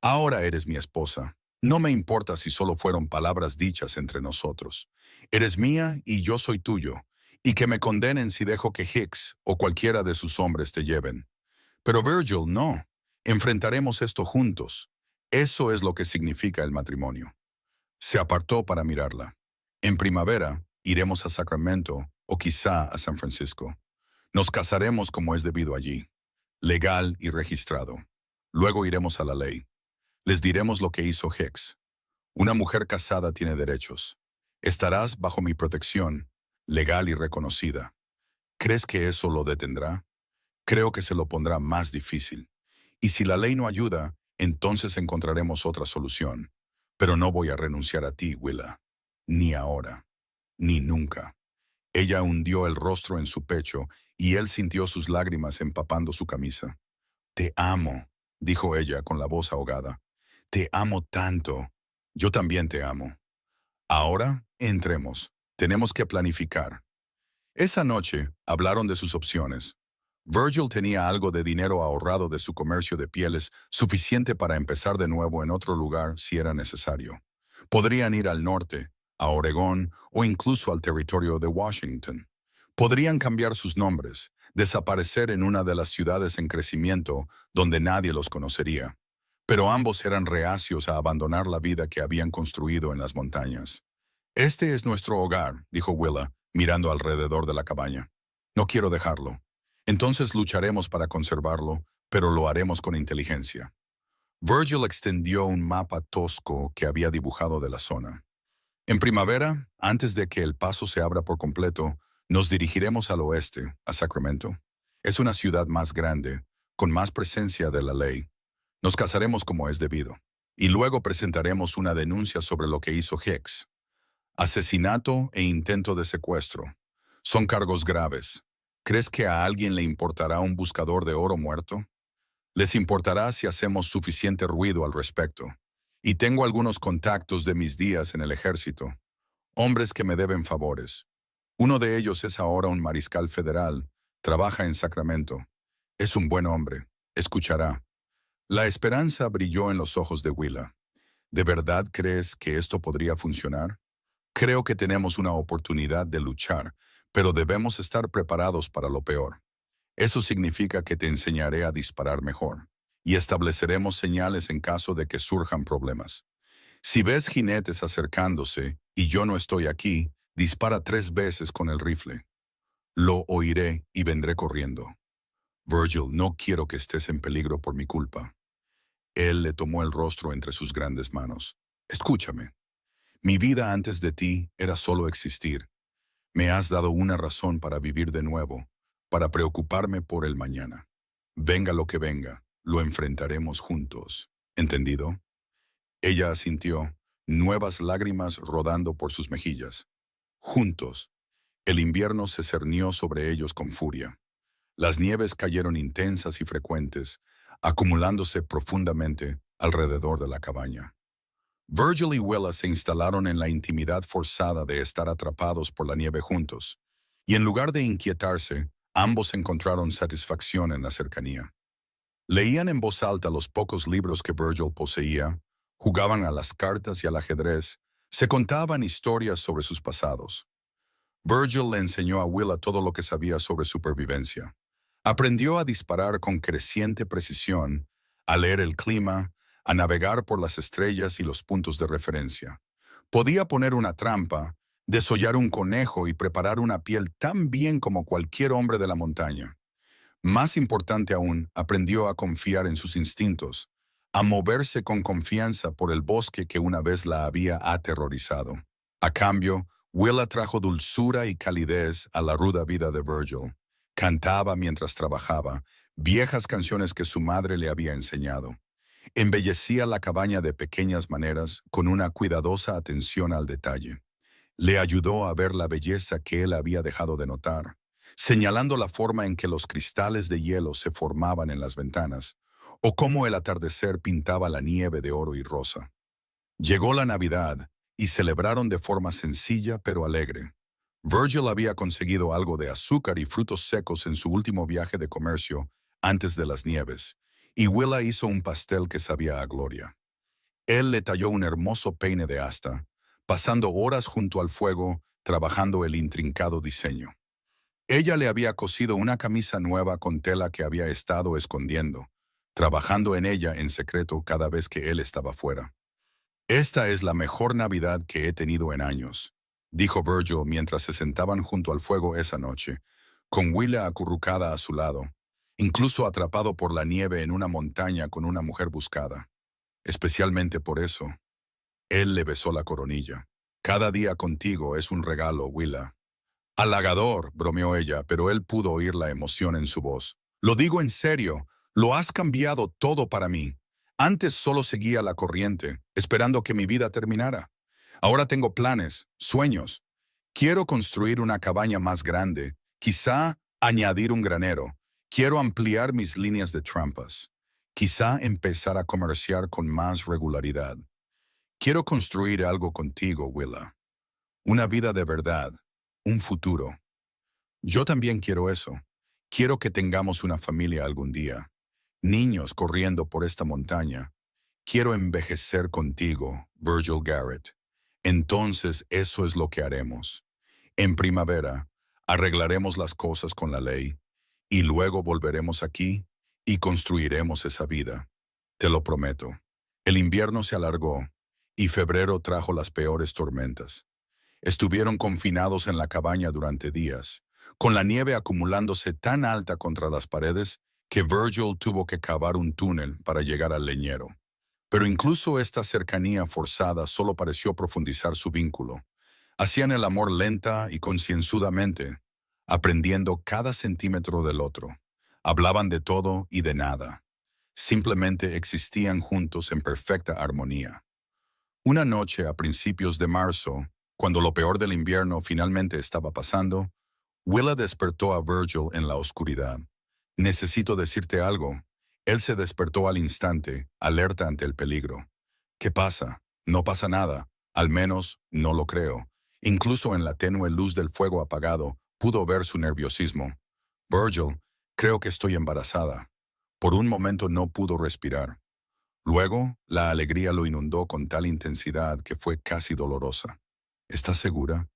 Ahora eres mi esposa. No me importa si solo fueron palabras dichas entre nosotros. Eres mía y yo soy tuyo, y que me condenen si dejo que Hicks o cualquiera de sus hombres te lleven. Pero Virgil, no. Enfrentaremos esto juntos. Eso es lo que significa el matrimonio. Se apartó para mirarla. En primavera, iremos a Sacramento o quizá a San Francisco. Nos casaremos como es debido allí, legal y registrado. Luego iremos a la ley. Les diremos lo que hizo Hicks. Una mujer casada tiene derechos. Estarás bajo mi protección, legal y reconocida. ¿Crees que eso lo detendrá? Creo que se lo pondrá más difícil. Y si la ley no ayuda, entonces encontraremos otra solución. Pero no voy a renunciar a ti, Willa. Ni ahora, ni nunca. Ella hundió el rostro en su pecho y él sintió sus lágrimas empapando su camisa. Te amo, dijo ella con la voz ahogada. Te amo tanto. Yo también te amo. Ahora, entremos. Tenemos que planificar. Esa noche, hablaron de sus opciones. Virgil tenía algo de dinero ahorrado de su comercio de pieles, suficiente para empezar de nuevo en otro lugar si era necesario. Podrían ir al norte, a Oregón o incluso al territorio de Washington. Podrían cambiar sus nombres, desaparecer en una de las ciudades en crecimiento donde nadie los conocería. Pero ambos eran reacios a abandonar la vida que habían construido en las montañas. Este es nuestro hogar, dijo Willa, mirando alrededor de la cabaña. No quiero dejarlo. Entonces lucharemos para conservarlo, pero lo haremos con inteligencia. Virgil extendió un mapa tosco que había dibujado de la zona. En primavera, antes de que el paso se abra por completo, nos dirigiremos al oeste, a Sacramento. Es una ciudad más grande, con más presencia de la ley. Nos casaremos como es debido. Y luego presentaremos una denuncia sobre lo que hizo Hicks. Asesinato e intento de secuestro. Son cargos graves. ¿Crees que a alguien le importará un buscador de oro muerto? Les importará si hacemos suficiente ruido al respecto. Y tengo algunos contactos de mis días en el ejército. Hombres que me deben favores. Uno de ellos es ahora un mariscal federal. Trabaja en Sacramento. Es un buen hombre. Escuchará. La esperanza brilló en los ojos de Willa. ¿De verdad crees que esto podría funcionar? Creo que tenemos una oportunidad de luchar, pero debemos estar preparados para lo peor. Eso significa que te enseñaré a disparar mejor, y estableceremos señales en caso de que surjan problemas. Si ves jinetes acercándose y yo no estoy aquí, dispara 3 veces con el rifle. Lo oiré y vendré corriendo. Virgil, no quiero que estés en peligro por mi culpa. Él le tomó el rostro entre sus grandes manos. Escúchame. Mi vida antes de ti era solo existir. Me has dado una razón para vivir de nuevo, para preocuparme por el mañana. Venga lo que venga, lo enfrentaremos juntos. ¿Entendido? Ella asintió, nuevas lágrimas rodando por sus mejillas. Juntos. El invierno se cernió sobre ellos con furia. Las nieves cayeron intensas y frecuentes, acumulándose profundamente alrededor de la cabaña. Virgil y Willa se instalaron en la intimidad forzada de estar atrapados por la nieve juntos, y en lugar de inquietarse, ambos encontraron satisfacción en la cercanía. Leían en voz alta los pocos libros que Virgil poseía, jugaban a las cartas y al ajedrez, se contaban historias sobre sus pasados. Virgil le enseñó a Willa todo lo que sabía sobre supervivencia. Aprendió a disparar con creciente precisión, a leer el clima, a navegar por las estrellas y los puntos de referencia. Podía poner una trampa, desollar un conejo y preparar una piel tan bien como cualquier hombre de la montaña. Más importante aún, aprendió a confiar en sus instintos, a moverse con confianza por el bosque que una vez la había aterrorizado. A cambio, Willa trajo dulzura y calidez a la ruda vida de Virgil. Cantaba mientras trabajaba, viejas canciones que su madre le había enseñado. Embellecía la cabaña de pequeñas maneras con una cuidadosa atención al detalle. Le ayudó a ver la belleza que él había dejado de notar, señalando la forma en que los cristales de hielo se formaban en las ventanas, o cómo el atardecer pintaba la nieve de oro y rosa. Llegó la Navidad y celebraron de forma sencilla pero alegre. Virgil había conseguido algo de azúcar y frutos secos en su último viaje de comercio antes de las nieves, y Willa hizo un pastel que sabía a gloria. Él le talló un hermoso peine de asta, pasando horas junto al fuego, trabajando el intrincado diseño. Ella le había cosido una camisa nueva con tela que había estado escondiendo, trabajando en ella en secreto cada vez que él estaba fuera. «Esta es la mejor Navidad que he tenido en años», dijo Virgil mientras se sentaban junto al fuego esa noche, con Willa acurrucada a su lado, incluso atrapado por la nieve en una montaña con una mujer buscada. Especialmente por eso, él le besó la coronilla. «Cada día contigo es un regalo, Willa». «Halagador», bromeó ella, pero él pudo oír la emoción en su voz. «Lo digo en serio, lo has cambiado todo para mí. Antes solo seguía la corriente, esperando que mi vida terminara. Ahora tengo planes, sueños. Quiero construir una cabaña más grande, quizá añadir un granero. Quiero ampliar mis líneas de trampas. Quizá empezar a comerciar con más regularidad. Quiero construir algo contigo, Willa. Una vida de verdad, un futuro. Yo también quiero eso. Quiero que tengamos una familia algún día. Niños corriendo por esta montaña. Quiero envejecer contigo, Virgil Garrett. Entonces eso es lo que haremos. En primavera, arreglaremos las cosas con la ley, y luego volveremos aquí y construiremos esa vida. Te lo prometo. El invierno se alargó, y febrero trajo las peores tormentas. Estuvieron confinados en la cabaña durante días, con la nieve acumulándose tan alta contra las paredes que Virgil tuvo que cavar un túnel para llegar al leñero. Pero incluso esta cercanía forzada solo pareció profundizar su vínculo. Hacían el amor lenta y concienzudamente, aprendiendo cada centímetro del otro. Hablaban de todo y de nada. Simplemente existían juntos en perfecta armonía. Una noche a principios de marzo, cuando lo peor del invierno finalmente estaba pasando, Willa despertó a Virgil en la oscuridad. «Necesito decirte algo». Él se despertó al instante, alerta ante el peligro. «¿Qué pasa?» «No pasa nada. Al menos, no lo creo». Incluso en la tenue luz del fuego apagado, pudo ver su nerviosismo. «Virgil, creo que estoy embarazada». Por un momento no pudo respirar. Luego, la alegría lo inundó con tal intensidad que fue casi dolorosa. «¿Estás segura?»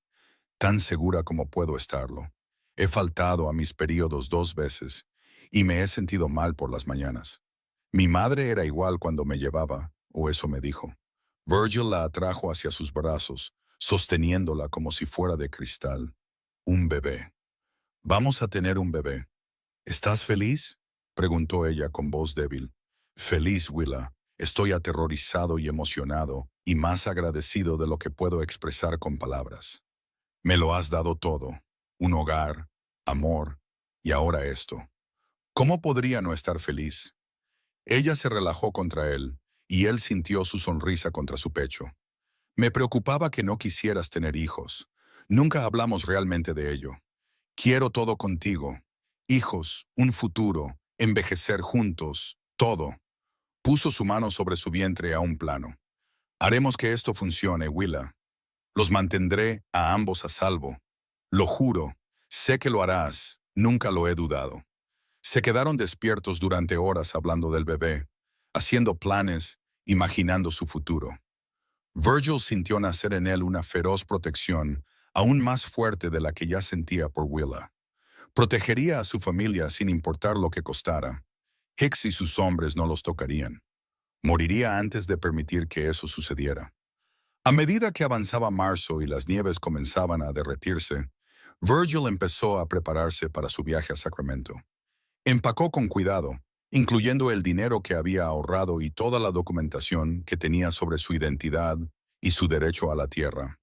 «Tan segura como puedo estarlo. He faltado a mis periodos 2 veces y me he sentido mal por las mañanas. Mi madre era igual cuando me llevaba, o eso me dijo». Virgil la atrajo hacia sus brazos, sosteniéndola como si fuera de cristal. «Un bebé. Vamos a tener un bebé». «¿Estás feliz?», preguntó ella con voz débil. «Feliz, Willa. Estoy aterrorizado y emocionado, y más agradecido de lo que puedo expresar con palabras. Me lo has dado todo, un hogar, amor, y ahora esto. ¿Cómo podría no estar feliz?». Ella se relajó contra él, y él sintió su sonrisa contra su pecho. «Me preocupaba que no quisieras tener hijos. Nunca hablamos realmente de ello. Quiero todo contigo. Hijos, un futuro, envejecer juntos, todo». Puso su mano sobre su vientre a un plano. «Haremos que esto funcione, Willa. Los mantendré a ambos a salvo. Lo juro, sé que lo harás, nunca lo he dudado». Se quedaron despiertos durante horas hablando del bebé, haciendo planes, imaginando su futuro. Virgil sintió nacer en él una feroz protección, aún más fuerte de la que ya sentía por Willa. Protegería a su familia sin importar lo que costara. Hicks y sus hombres no los tocarían. Moriría antes de permitir que eso sucediera. A medida que avanzaba marzo y las nieves comenzaban a derretirse, Virgil empezó a prepararse para su viaje a Sacramento. Empacó con cuidado, incluyendo el dinero que había ahorrado y toda la documentación que tenía sobre su identidad y su derecho a la tierra.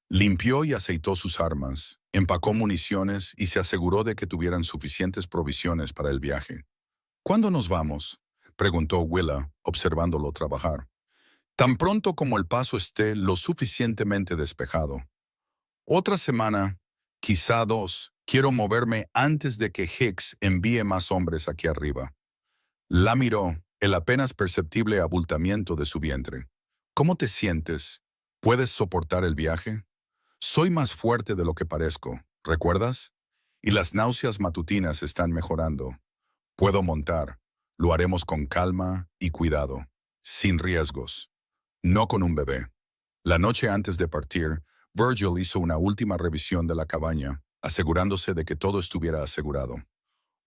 Limpió y aceitó sus armas, empacó municiones y se aseguró de que tuvieran suficientes provisiones para el viaje. «¿Cuándo nos vamos?», preguntó Willa, observándolo trabajar. «Tan pronto como el paso esté lo suficientemente despejado. Otra semana, quizá 2. Quiero moverme antes de que Hicks envíe más hombres aquí arriba». La miró, el apenas perceptible abultamiento de su vientre. «¿Cómo te sientes? ¿Puedes soportar el viaje?». «Soy más fuerte de lo que parezco, ¿recuerdas? Y las náuseas matutinas están mejorando. Puedo montar. Lo haremos con calma y cuidado, sin riesgos. No con un bebé. La noche antes de partir, Virgil hizo una última revisión de la cabaña, asegurándose de que todo estuviera asegurado.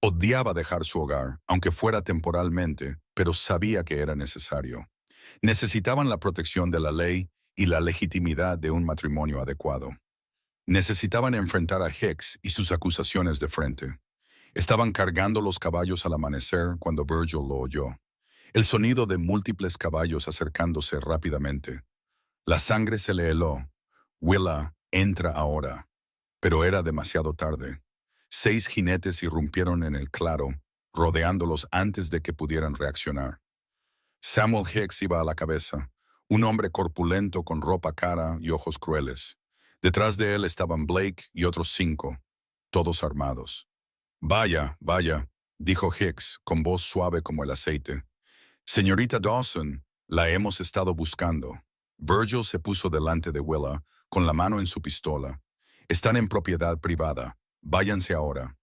Odiaba dejar su hogar, aunque fuera temporalmente, pero sabía que era necesario. Necesitaban la protección de la ley y la legitimidad de un matrimonio adecuado. Necesitaban enfrentar a Hicks y sus acusaciones de frente. Estaban cargando los caballos al amanecer cuando Virgil lo oyó. El sonido de múltiples caballos acercándose rápidamente. La sangre se le heló. Willa, entra ahora. Pero era demasiado tarde. 6 jinetes irrumpieron en el claro, rodeándolos antes de que pudieran reaccionar. Samuel Hicks iba a la cabeza, un hombre corpulento con ropa cara y ojos crueles. Detrás de él estaban Blake y otros 5, todos armados. Vaya, vaya, dijo Hicks con voz suave como el aceite. Señorita Dawson, la hemos estado buscando. Virgil se puso delante de Willa, con la mano en su pistola. Están en propiedad privada. Váyanse ahora.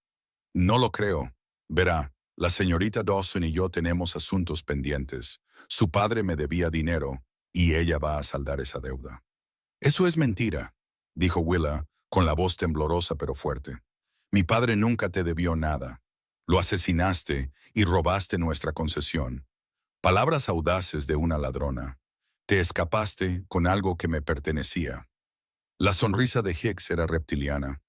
No lo creo. Verá, la señorita Dawson y yo tenemos asuntos pendientes. Su padre me debía dinero, y ella va a saldar esa deuda. Eso es mentira, dijo Willa, con la voz temblorosa pero fuerte. Mi padre nunca te debió nada. Lo asesinaste y robaste nuestra concesión. Palabras audaces de una ladrona. Te escapaste con algo que me pertenecía. La sonrisa de Hicks era reptiliana.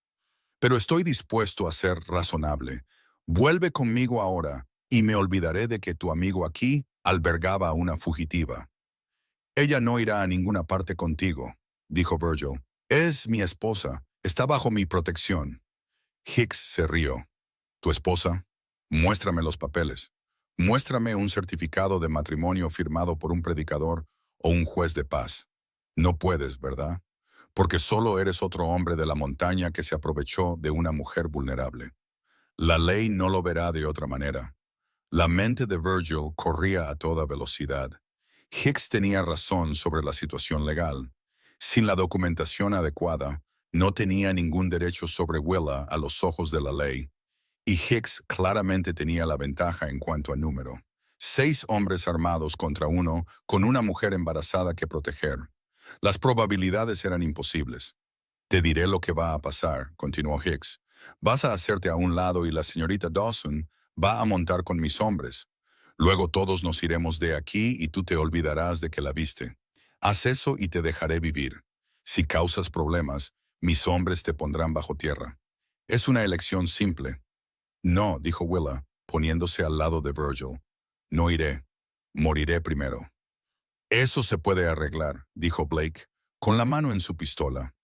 Pero estoy dispuesto a ser razonable. Vuelve conmigo ahora y me olvidaré de que tu amigo aquí albergaba a una fugitiva. Ella no irá a ninguna parte contigo, dijo Virgil. Es mi esposa. Está bajo mi protección. Hicks se rió. ¿Tu esposa? Muéstrame los papeles. Muéstrame un certificado de matrimonio firmado por un predicador o un juez de paz. No puedes, ¿verdad? Porque solo eres otro hombre de la montaña que se aprovechó de una mujer vulnerable. La ley no lo verá de otra manera. La mente de Virgil corría a toda velocidad. Hicks tenía razón sobre la situación legal. Sin la documentación adecuada, no tenía ningún derecho sobre Willa a los ojos de la ley. Y Hicks claramente tenía la ventaja en cuanto a número. 6 hombres armados contra uno, con una mujer embarazada que proteger. Las probabilidades eran imposibles. Te diré lo que va a pasar, continuó Hicks. Vas a hacerte a un lado y la señorita Dawson va a montar con mis hombres. Luego todos nos iremos de aquí y tú te olvidarás de que la viste. Haz eso y te dejaré vivir. Si causas problemas, mis hombres te pondrán bajo tierra. Es una elección simple. No, dijo Willa, poniéndose al lado de Virgil. No iré. Moriré primero. Eso se puede arreglar, dijo Blake, con la mano en su pistola.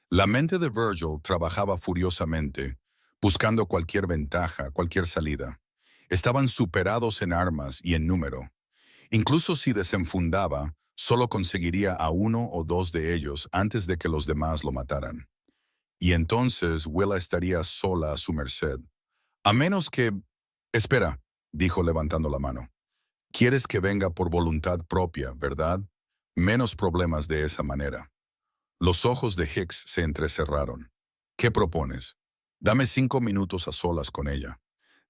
La mente de Virgil trabajaba furiosamente, buscando cualquier ventaja, cualquier salida. Estaban superados en armas y en número. Incluso si desenfundaba, solo conseguiría a 1 o 2 de ellos antes de que los demás lo mataran. Y entonces Willa estaría sola a su merced. A menos que... Espera, dijo levantando la mano. Quieres que venga por voluntad propia, ¿verdad? Menos problemas de esa manera. Los ojos de Hicks se entrecerraron. ¿Qué propones? Dame 5 minutos a solas con ella.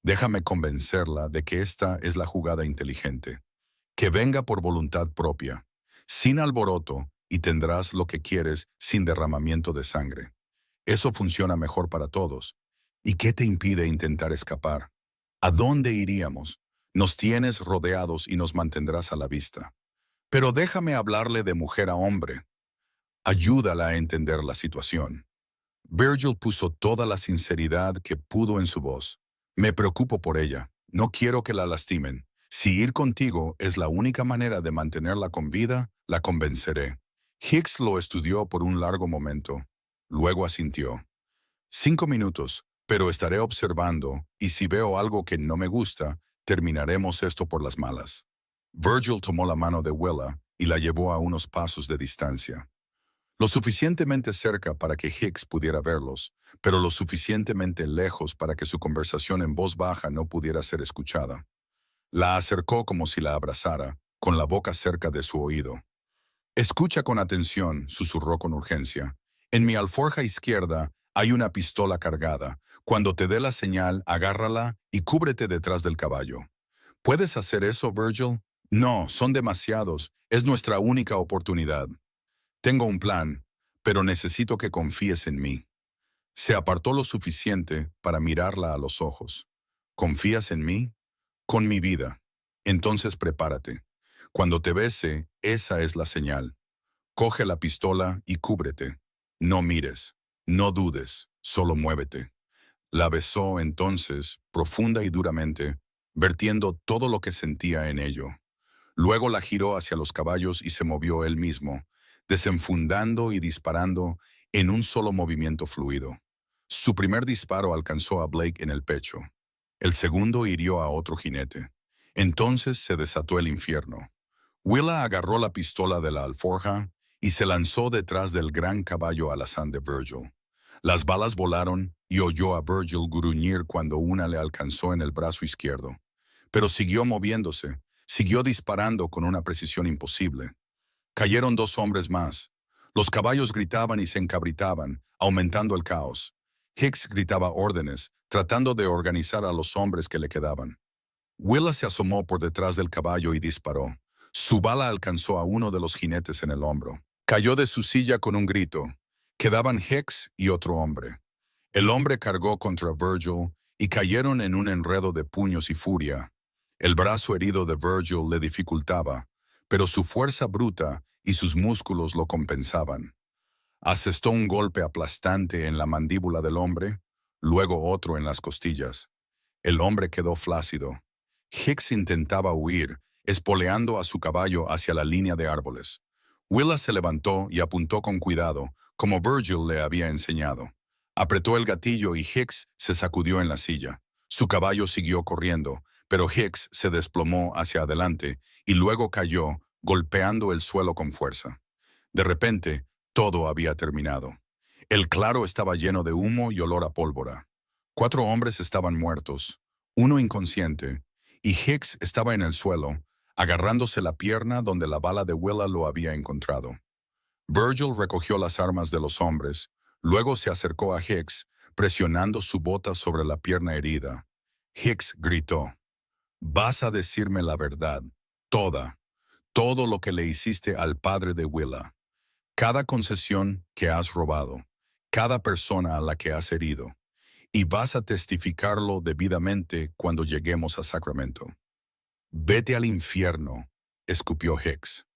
Déjame convencerla de que esta es la jugada inteligente. Que venga por voluntad propia, sin alboroto, y tendrás lo que quieres sin derramamiento de sangre. Eso funciona mejor para todos. ¿Y qué te impide intentar escapar? ¿A dónde iríamos? Nos tienes rodeados y nos mantendrás a la vista. Pero déjame hablarle de mujer a hombre. Ayúdala a entender la situación. Virgil puso toda la sinceridad que pudo en su voz. Me preocupo por ella. No quiero que la lastimen. Si ir contigo es la única manera de mantenerla con vida, la convenceré. Hicks lo estudió por un largo momento. Luego asintió. 5 minutos, pero estaré observando, y si veo algo que no me gusta, terminaremos esto por las malas. Virgil tomó la mano de Willa y la llevó a unos pasos de distancia. Lo suficientemente cerca para que Hicks pudiera verlos, pero lo suficientemente lejos para que su conversación en voz baja no pudiera ser escuchada. La acercó como si la abrazara, con la boca cerca de su oído. Escucha con atención, susurró con urgencia. En mi alforja izquierda Hay una pistola cargada. Cuando te dé la señal, agárrala y cúbrete detrás del caballo. ¿Puedes hacer eso, Virgil? No, son demasiados. Es nuestra única oportunidad. Tengo un plan, pero necesito que confíes en mí. Se apartó lo suficiente para mirarla a los ojos. ¿Confías en mí? Con mi vida. Entonces prepárate. Cuando te bese, esa es la señal. Coge la pistola y cúbrete. No mires, no dudes, solo muévete. La besó entonces, profunda y duramente, vertiendo todo lo que sentía en ello. Luego la giró hacia los caballos y se movió él mismo, desenfundando y disparando en un solo movimiento fluido. Su primer disparo alcanzó a Blake en el pecho. El segundo hirió a otro jinete. Entonces se desató el infierno. Willa agarró la pistola de la alforja y se lanzó detrás del gran caballo alazán de Virgil. Las balas volaron y oyó a Virgil gruñir cuando una le alcanzó en el brazo izquierdo. Pero siguió moviéndose, siguió disparando con una precisión imposible. Cayeron dos hombres más. Los caballos gritaban y se encabritaban, aumentando el caos. Hicks gritaba órdenes, tratando de organizar a los hombres que le quedaban. Willa se asomó por detrás del caballo y disparó. Su bala alcanzó a uno de los jinetes en el hombro. Cayó de su silla con un grito. Quedaban Hicks y otro hombre. El hombre cargó contra Virgil y cayeron en un enredo de puños y furia. El brazo herido de Virgil le dificultaba, pero su fuerza bruta y sus músculos lo compensaban. Asestó un golpe aplastante en la mandíbula del hombre, luego otro en las costillas. El hombre quedó flácido. Hicks intentaba huir, espoleando a su caballo hacia la línea de árboles. Willa se levantó y apuntó con cuidado, como Virgil le había enseñado. Apretó el gatillo y Hicks se sacudió en la silla. Su caballo siguió corriendo, pero Hicks se desplomó hacia adelante y luego cayó, golpeando el suelo con fuerza. De repente, todo había terminado. El claro estaba lleno de humo y olor a pólvora. 4 hombres estaban muertos, uno inconsciente, y Hicks estaba en el suelo, agarrándose la pierna donde la bala de Willa lo había encontrado. Virgil recogió las armas de los hombres, luego se acercó a Hicks, presionando su bota sobre la pierna herida. Hicks gritó: «Vas a decirme la verdad, toda, todo lo que le hiciste al padre de Willa. Cada concesión que has robado, cada persona a la que has herido, y vas a testificarlo debidamente cuando lleguemos a Sacramento». «Vete al infierno», escupió Hicks.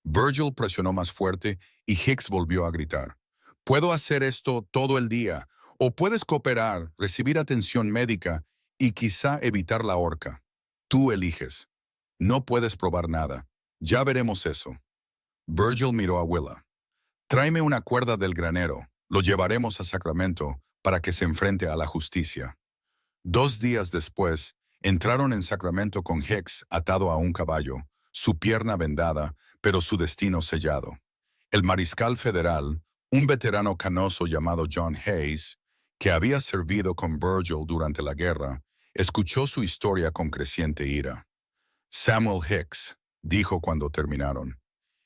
Virgil presionó más fuerte y Hicks volvió a gritar: «Puedo hacer esto todo el día, o puedes cooperar, recibir atención médica y quizá evitar la horca. Tú eliges. No puedes probar nada. Ya veremos eso». Virgil miró a Willa. «Tráeme una cuerda del granero. Lo llevaremos a Sacramento para que se enfrente a la justicia». 2 días después, entraron en Sacramento con Hicks atado a un caballo, su pierna vendada, pero su destino sellado. El mariscal federal, un veterano canoso llamado John Hayes, que había servido con Virgil durante la guerra, escuchó su historia con creciente ira. «Samuel Hicks», dijo cuando terminaron,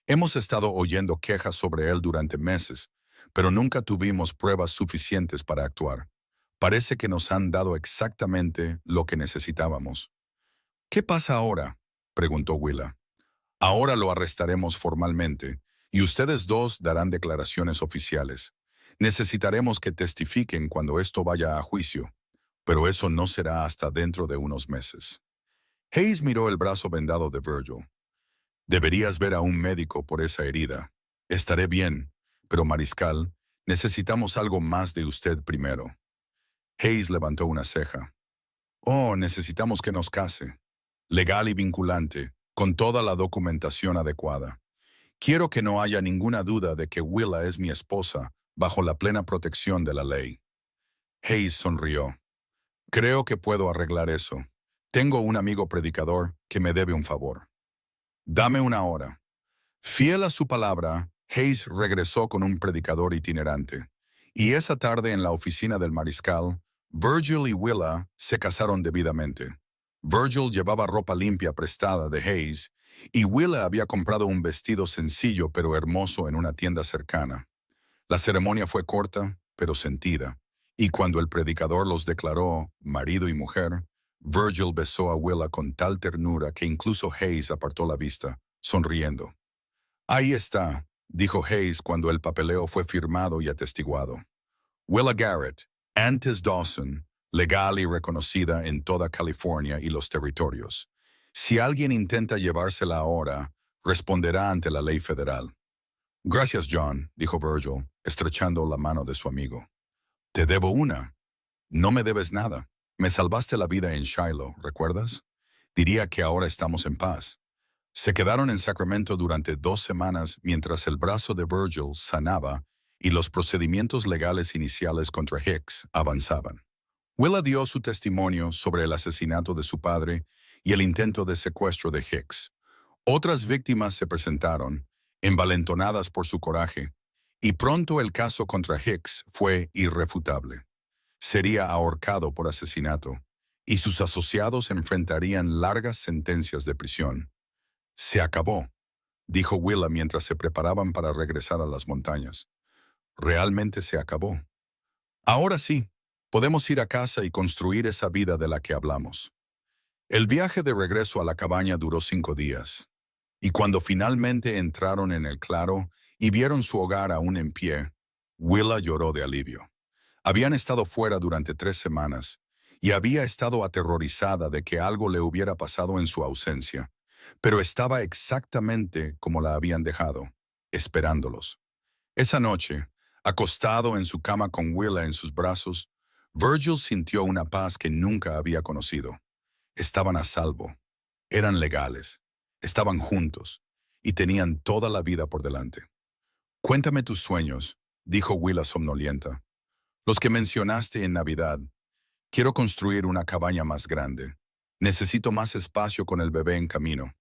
«hemos estado oyendo quejas sobre él durante meses, pero nunca tuvimos pruebas suficientes para actuar. Parece que nos han dado exactamente lo que necesitábamos». «¿Qué pasa ahora?», preguntó Willa. «Ahora lo arrestaremos formalmente, y ustedes dos darán declaraciones oficiales. Necesitaremos que testifiquen cuando esto vaya a juicio, pero eso no será hasta dentro de unos meses». Hayes miró el brazo vendado de Virgil. «Deberías ver a un médico por esa herida. Estaré bien, pero mariscal, necesitamos algo más de usted primero». Hayes levantó una ceja. «Oh, necesitamos que nos case. Legal y vinculante, con toda la documentación adecuada. Quiero que no haya ninguna duda de que Willa es mi esposa, bajo la plena protección de la ley». Hayes sonrió. «Creo que puedo arreglar eso. Tengo un amigo predicador que me debe un favor. Dame una hora». Fiel a su palabra, Hayes regresó con un predicador itinerante, y esa tarde en la oficina del mariscal, Virgil y Willa se casaron debidamente. Virgil llevaba ropa limpia prestada de Hayes, y Willa había comprado un vestido sencillo pero hermoso en una tienda cercana. La ceremonia fue corta, pero sentida, y cuando el predicador los declaró marido y mujer, Virgil besó a Willa con tal ternura que incluso Hayes apartó la vista, sonriendo. Ahí está, dijo Hayes cuando el papeleo fue firmado y atestiguado. Willa Garrett, antes Dawson, legal y reconocida en toda California y los territorios. Si alguien intenta llevársela ahora, responderá ante la ley federal. Gracias, John, dijo Virgil, estrechando la mano de su amigo. Te debo una. No me debes nada. Me salvaste la vida en Shiloh, ¿recuerdas? Diría que ahora estamos en paz. Se quedaron en Sacramento durante 2 semanas mientras el brazo de Virgil sanaba y los procedimientos legales iniciales contra Hicks avanzaban. Willa dio su testimonio sobre el asesinato de su padre y el intento de secuestro de Hicks. Otras víctimas se presentaron, envalentonadas por su coraje, y pronto el caso contra Hicks fue irrefutable. Sería ahorcado por asesinato, y sus asociados enfrentarían largas sentencias de prisión. Se acabó, dijo Willa mientras se preparaban para regresar a las montañas. Realmente se acabó. Ahora sí, podemos ir a casa y construir esa vida de la que hablamos. El viaje de regreso a la cabaña duró 5 días, y cuando finalmente entraron en el claro y vieron su hogar aún en pie, Willa lloró de alivio. Habían estado fuera durante 3 semanas, y había estado aterrorizada de que algo le hubiera pasado en su ausencia, pero estaba exactamente como la habían dejado, esperándolos. Esa noche, acostado en su cama con Willa en sus brazos, Virgil sintió una paz que nunca había conocido. Estaban a salvo, eran legales, estaban juntos, y tenían toda la vida por delante. Cuéntame tus sueños, dijo Willa somnolienta. Los que mencionaste en Navidad. Quiero construir una cabaña más grande. Necesito más espacio con el bebé en camino.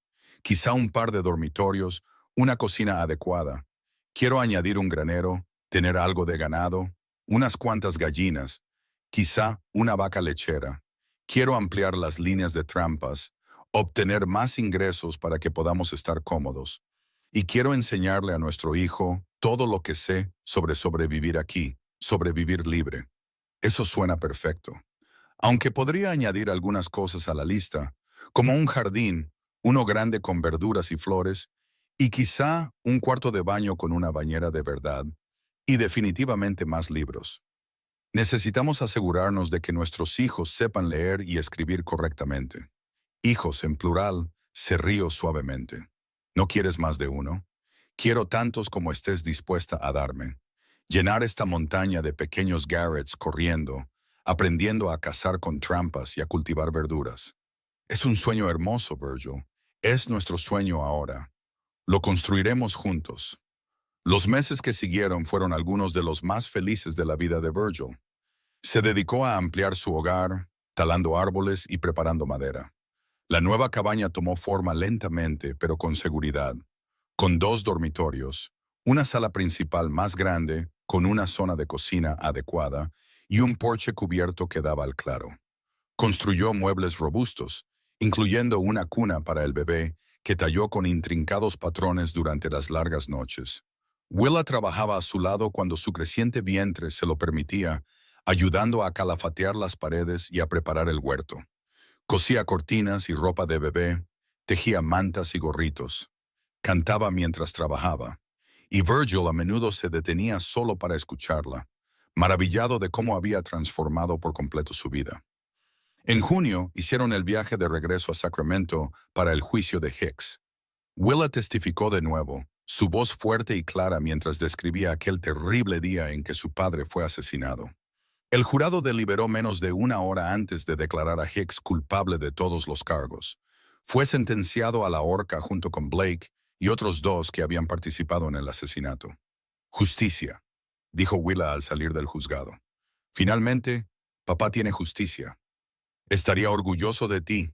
Quizá un par de dormitorios, una cocina adecuada. Quiero añadir un granero, tener algo de ganado, unas cuantas gallinas, quizá una vaca lechera. Quiero ampliar las líneas de trampas, obtener más ingresos para que podamos estar cómodos. Y quiero enseñarle a nuestro hijo todo lo que sé sobre sobrevivir aquí, sobrevivir libre. Eso suena perfecto. Aunque podría añadir algunas cosas a la lista, como un jardín, uno grande con verduras y flores, y quizá un cuarto de baño con una bañera de verdad, y definitivamente más libros. Necesitamos asegurarnos de que nuestros hijos sepan leer y escribir correctamente. Hijos en plural, se rió suavemente. ¿No quieres más de uno? Quiero tantos como estés dispuesta a darme. Llenar esta montaña de pequeños Garretts corriendo, aprendiendo a cazar con trampas y a cultivar verduras. Es un sueño hermoso, Virgil. Es nuestro sueño ahora. Lo construiremos juntos. Los meses que siguieron fueron algunos de los más felices de la vida de Virgil. Se dedicó a ampliar su hogar, talando árboles y preparando madera. La nueva cabaña tomó forma lentamente, pero con seguridad, con 2 dormitorios, una sala principal más grande, con una zona de cocina adecuada y un porche cubierto que daba al claro. Construyó muebles robustos, incluyendo una cuna para el bebé que talló con intrincados patrones durante las largas noches. Willa trabajaba a su lado cuando su creciente vientre se lo permitía, ayudando a calafatear las paredes y a preparar el huerto. Cosía cortinas y ropa de bebé, tejía mantas y gorritos. Cantaba mientras trabajaba, y Virgil a menudo se detenía solo para escucharla, maravillado de cómo había transformado por completo su vida. En junio hicieron el viaje de regreso a Sacramento para el juicio de Hicks. Willa testificó de nuevo, su voz fuerte y clara mientras describía aquel terrible día en que su padre fue asesinado. El jurado deliberó menos de 1 hora antes de declarar a Hicks culpable de todos los cargos. Fue sentenciado a la horca junto con Blake y otros 2 que habían participado en el asesinato. Justicia, dijo Willa al salir del juzgado. Finalmente, papá tiene justicia. Estaría orgulloso de ti,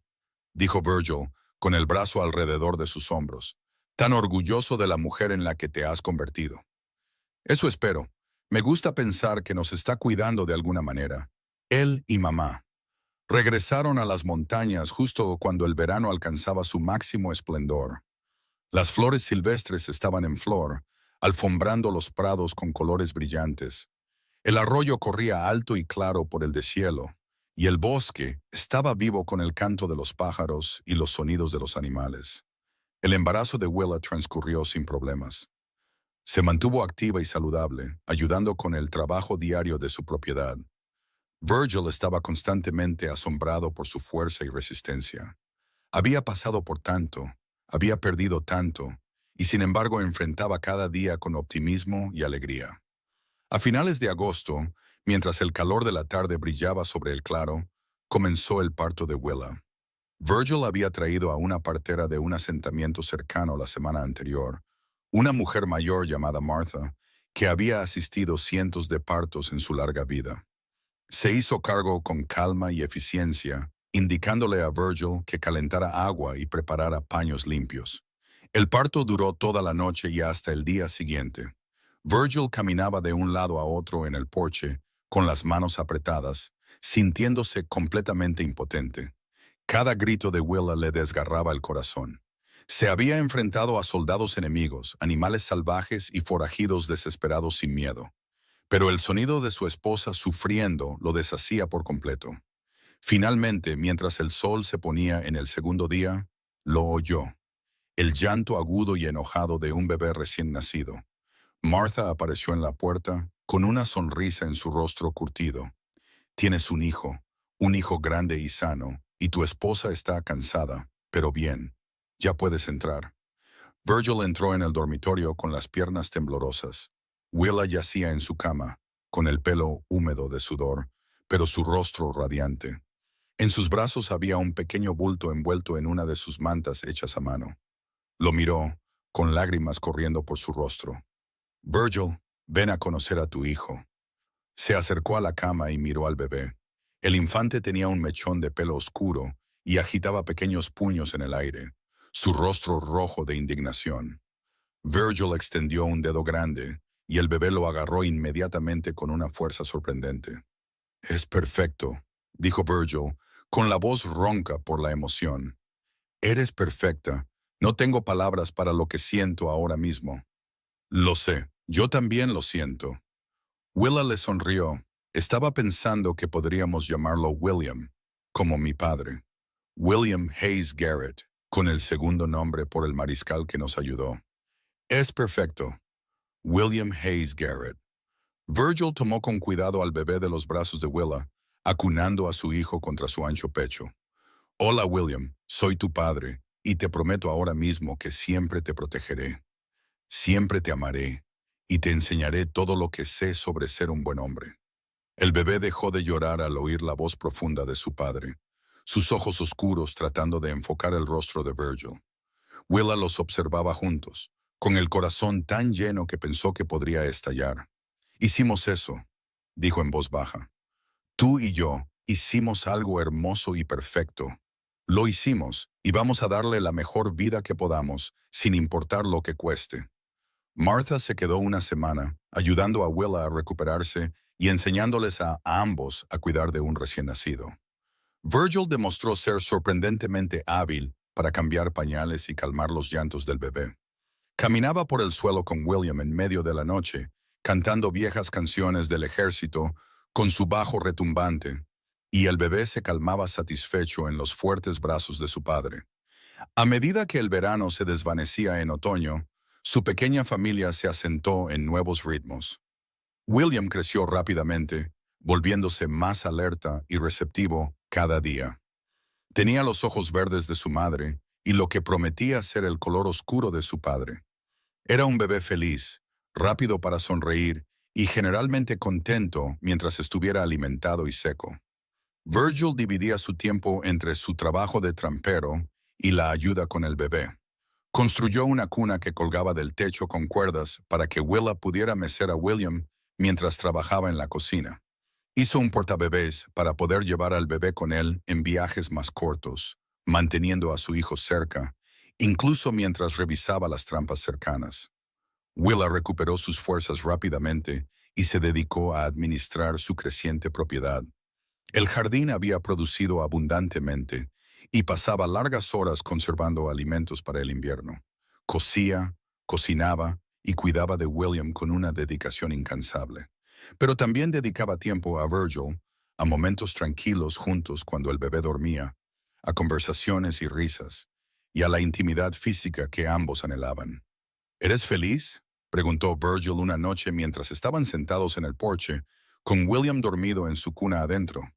dijo Virgil, con el brazo alrededor de sus hombros. Tan orgulloso de la mujer en la que te has convertido. Eso espero. Me gusta pensar que nos está cuidando de alguna manera. Él y mamá. Regresaron a las montañas justo cuando el verano alcanzaba su máximo esplendor. Las flores silvestres estaban en flor, alfombrando los prados con colores brillantes. El arroyo corría alto y claro por el deshielo, y el bosque estaba vivo con el canto de los pájaros y los sonidos de los animales. El embarazo de Willa transcurrió sin problemas. Se mantuvo activa y saludable, ayudando con el trabajo diario de su propiedad. Virgil estaba constantemente asombrado por su fuerza y resistencia. Había pasado por tanto, había perdido tanto, y sin embargo enfrentaba cada día con optimismo y alegría. A finales de agosto, mientras el calor de la tarde brillaba sobre el claro, comenzó el parto de Willa. Virgil había traído a una partera de un asentamiento cercano la semana anterior, una mujer mayor llamada Martha, que había asistido cientos de partos en su larga vida. Se hizo cargo con calma y eficiencia, indicándole a Virgil que calentara agua y preparara paños limpios. El parto duró toda la noche y hasta el día siguiente. Virgil caminaba de un lado a otro en el porche, con las manos apretadas, sintiéndose completamente impotente. Cada grito de Willa le desgarraba el corazón. Se había enfrentado a soldados enemigos, animales salvajes y forajidos desesperados sin miedo. Pero el sonido de su esposa sufriendo lo deshacía por completo. Finalmente, mientras el sol se ponía en el segundo día, lo oyó. El llanto agudo y enojado de un bebé recién nacido. Martha apareció en la puerta, con una sonrisa en su rostro curtido. Tienes un hijo grande y sano, y tu esposa está cansada, pero bien. Ya puedes entrar. Virgil entró en el dormitorio con las piernas temblorosas. Willa yacía en su cama, con el pelo húmedo de sudor, pero su rostro radiante. En sus brazos había un pequeño bulto envuelto en una de sus mantas hechas a mano. Lo miró, con lágrimas corriendo por su rostro. Virgil, ven a conocer a tu hijo. Se acercó a la cama y miró al bebé. El infante tenía un mechón de pelo oscuro y agitaba pequeños puños en el aire, su rostro rojo de indignación. Virgil extendió un dedo grande y el bebé lo agarró inmediatamente con una fuerza sorprendente. Es perfecto, dijo Virgil, con la voz ronca por la emoción. Eres perfecta. No tengo palabras para lo que siento ahora mismo. Lo sé, yo también lo siento. Willa le sonrió. Estaba pensando que podríamos llamarlo William, como mi padre. William Hayes Garrett, con el segundo nombre por el mariscal que nos ayudó. Es perfecto. William Hayes Garrett. Virgil tomó con cuidado al bebé de los brazos de Willa, acunando a su hijo contra su ancho pecho. Hola William, soy tu padre, y te prometo ahora mismo que siempre te protegeré. Siempre te amaré, y te enseñaré todo lo que sé sobre ser un buen hombre. El bebé dejó de llorar al oír la voz profunda de su padre, sus ojos oscuros tratando de enfocar el rostro de Virgil. Willa los observaba juntos, con el corazón tan lleno que pensó que podría estallar. Hicimos eso, dijo en voz baja. Tú y yo hicimos algo hermoso y perfecto. Lo hicimos y vamos a darle la mejor vida que podamos, sin importar lo que cueste. Martha se quedó una semana, ayudando a Willa a recuperarse y enseñándoles a ambos a cuidar de un recién nacido. Virgil demostró ser sorprendentemente hábil para cambiar pañales y calmar los llantos del bebé. Caminaba por el suelo con William en medio de la noche, cantando viejas canciones del ejército con su bajo retumbante, y el bebé se calmaba satisfecho en los fuertes brazos de su padre. A medida que el verano se desvanecía en otoño, su pequeña familia se asentó en nuevos ritmos. William creció rápidamente, volviéndose más alerta y receptivo cada día. Tenía los ojos verdes de su madre y lo que prometía ser el color oscuro de su padre. Era un bebé feliz, rápido para sonreír y generalmente contento mientras estuviera alimentado y seco. Virgil dividía su tiempo entre su trabajo de trampero y la ayuda con el bebé. Construyó una cuna que colgaba del techo con cuerdas para que Willa pudiera mecer a William mientras trabajaba en la cocina. Hizo un portabebés para poder llevar al bebé con él en viajes más cortos, manteniendo a su hijo cerca, incluso mientras revisaba las trampas cercanas. Willa recuperó sus fuerzas rápidamente y se dedicó a administrar su creciente propiedad. El jardín había producido abundantemente y pasaba largas horas conservando alimentos para el invierno. Cosía, cocinaba y cuidaba de William con una dedicación incansable. pero también dedicaba tiempo a Virgil, a momentos tranquilos juntos cuando el bebé dormía, a conversaciones y risas, y a la intimidad física que ambos anhelaban. ¿Eres feliz?, preguntó Virgil una noche mientras estaban sentados en el porche, con William dormido en su cuna adentro.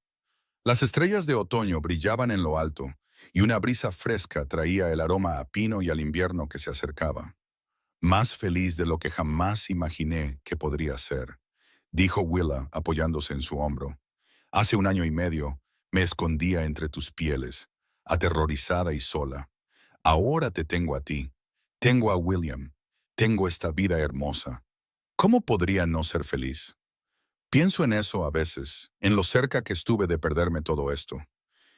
Las estrellas de otoño brillaban en lo alto, y una brisa fresca traía el aroma a pino y al invierno que se acercaba. Más feliz de lo que jamás imaginé que podría ser, dijo Willa apoyándose en su hombro. Hace 1 año y medio me escondía entre tus pieles, aterrorizada y sola. Ahora te tengo a ti, tengo a William, tengo esta vida hermosa. ¿Cómo podría no ser feliz? Pienso en eso a veces, en lo cerca que estuve de perderme todo esto.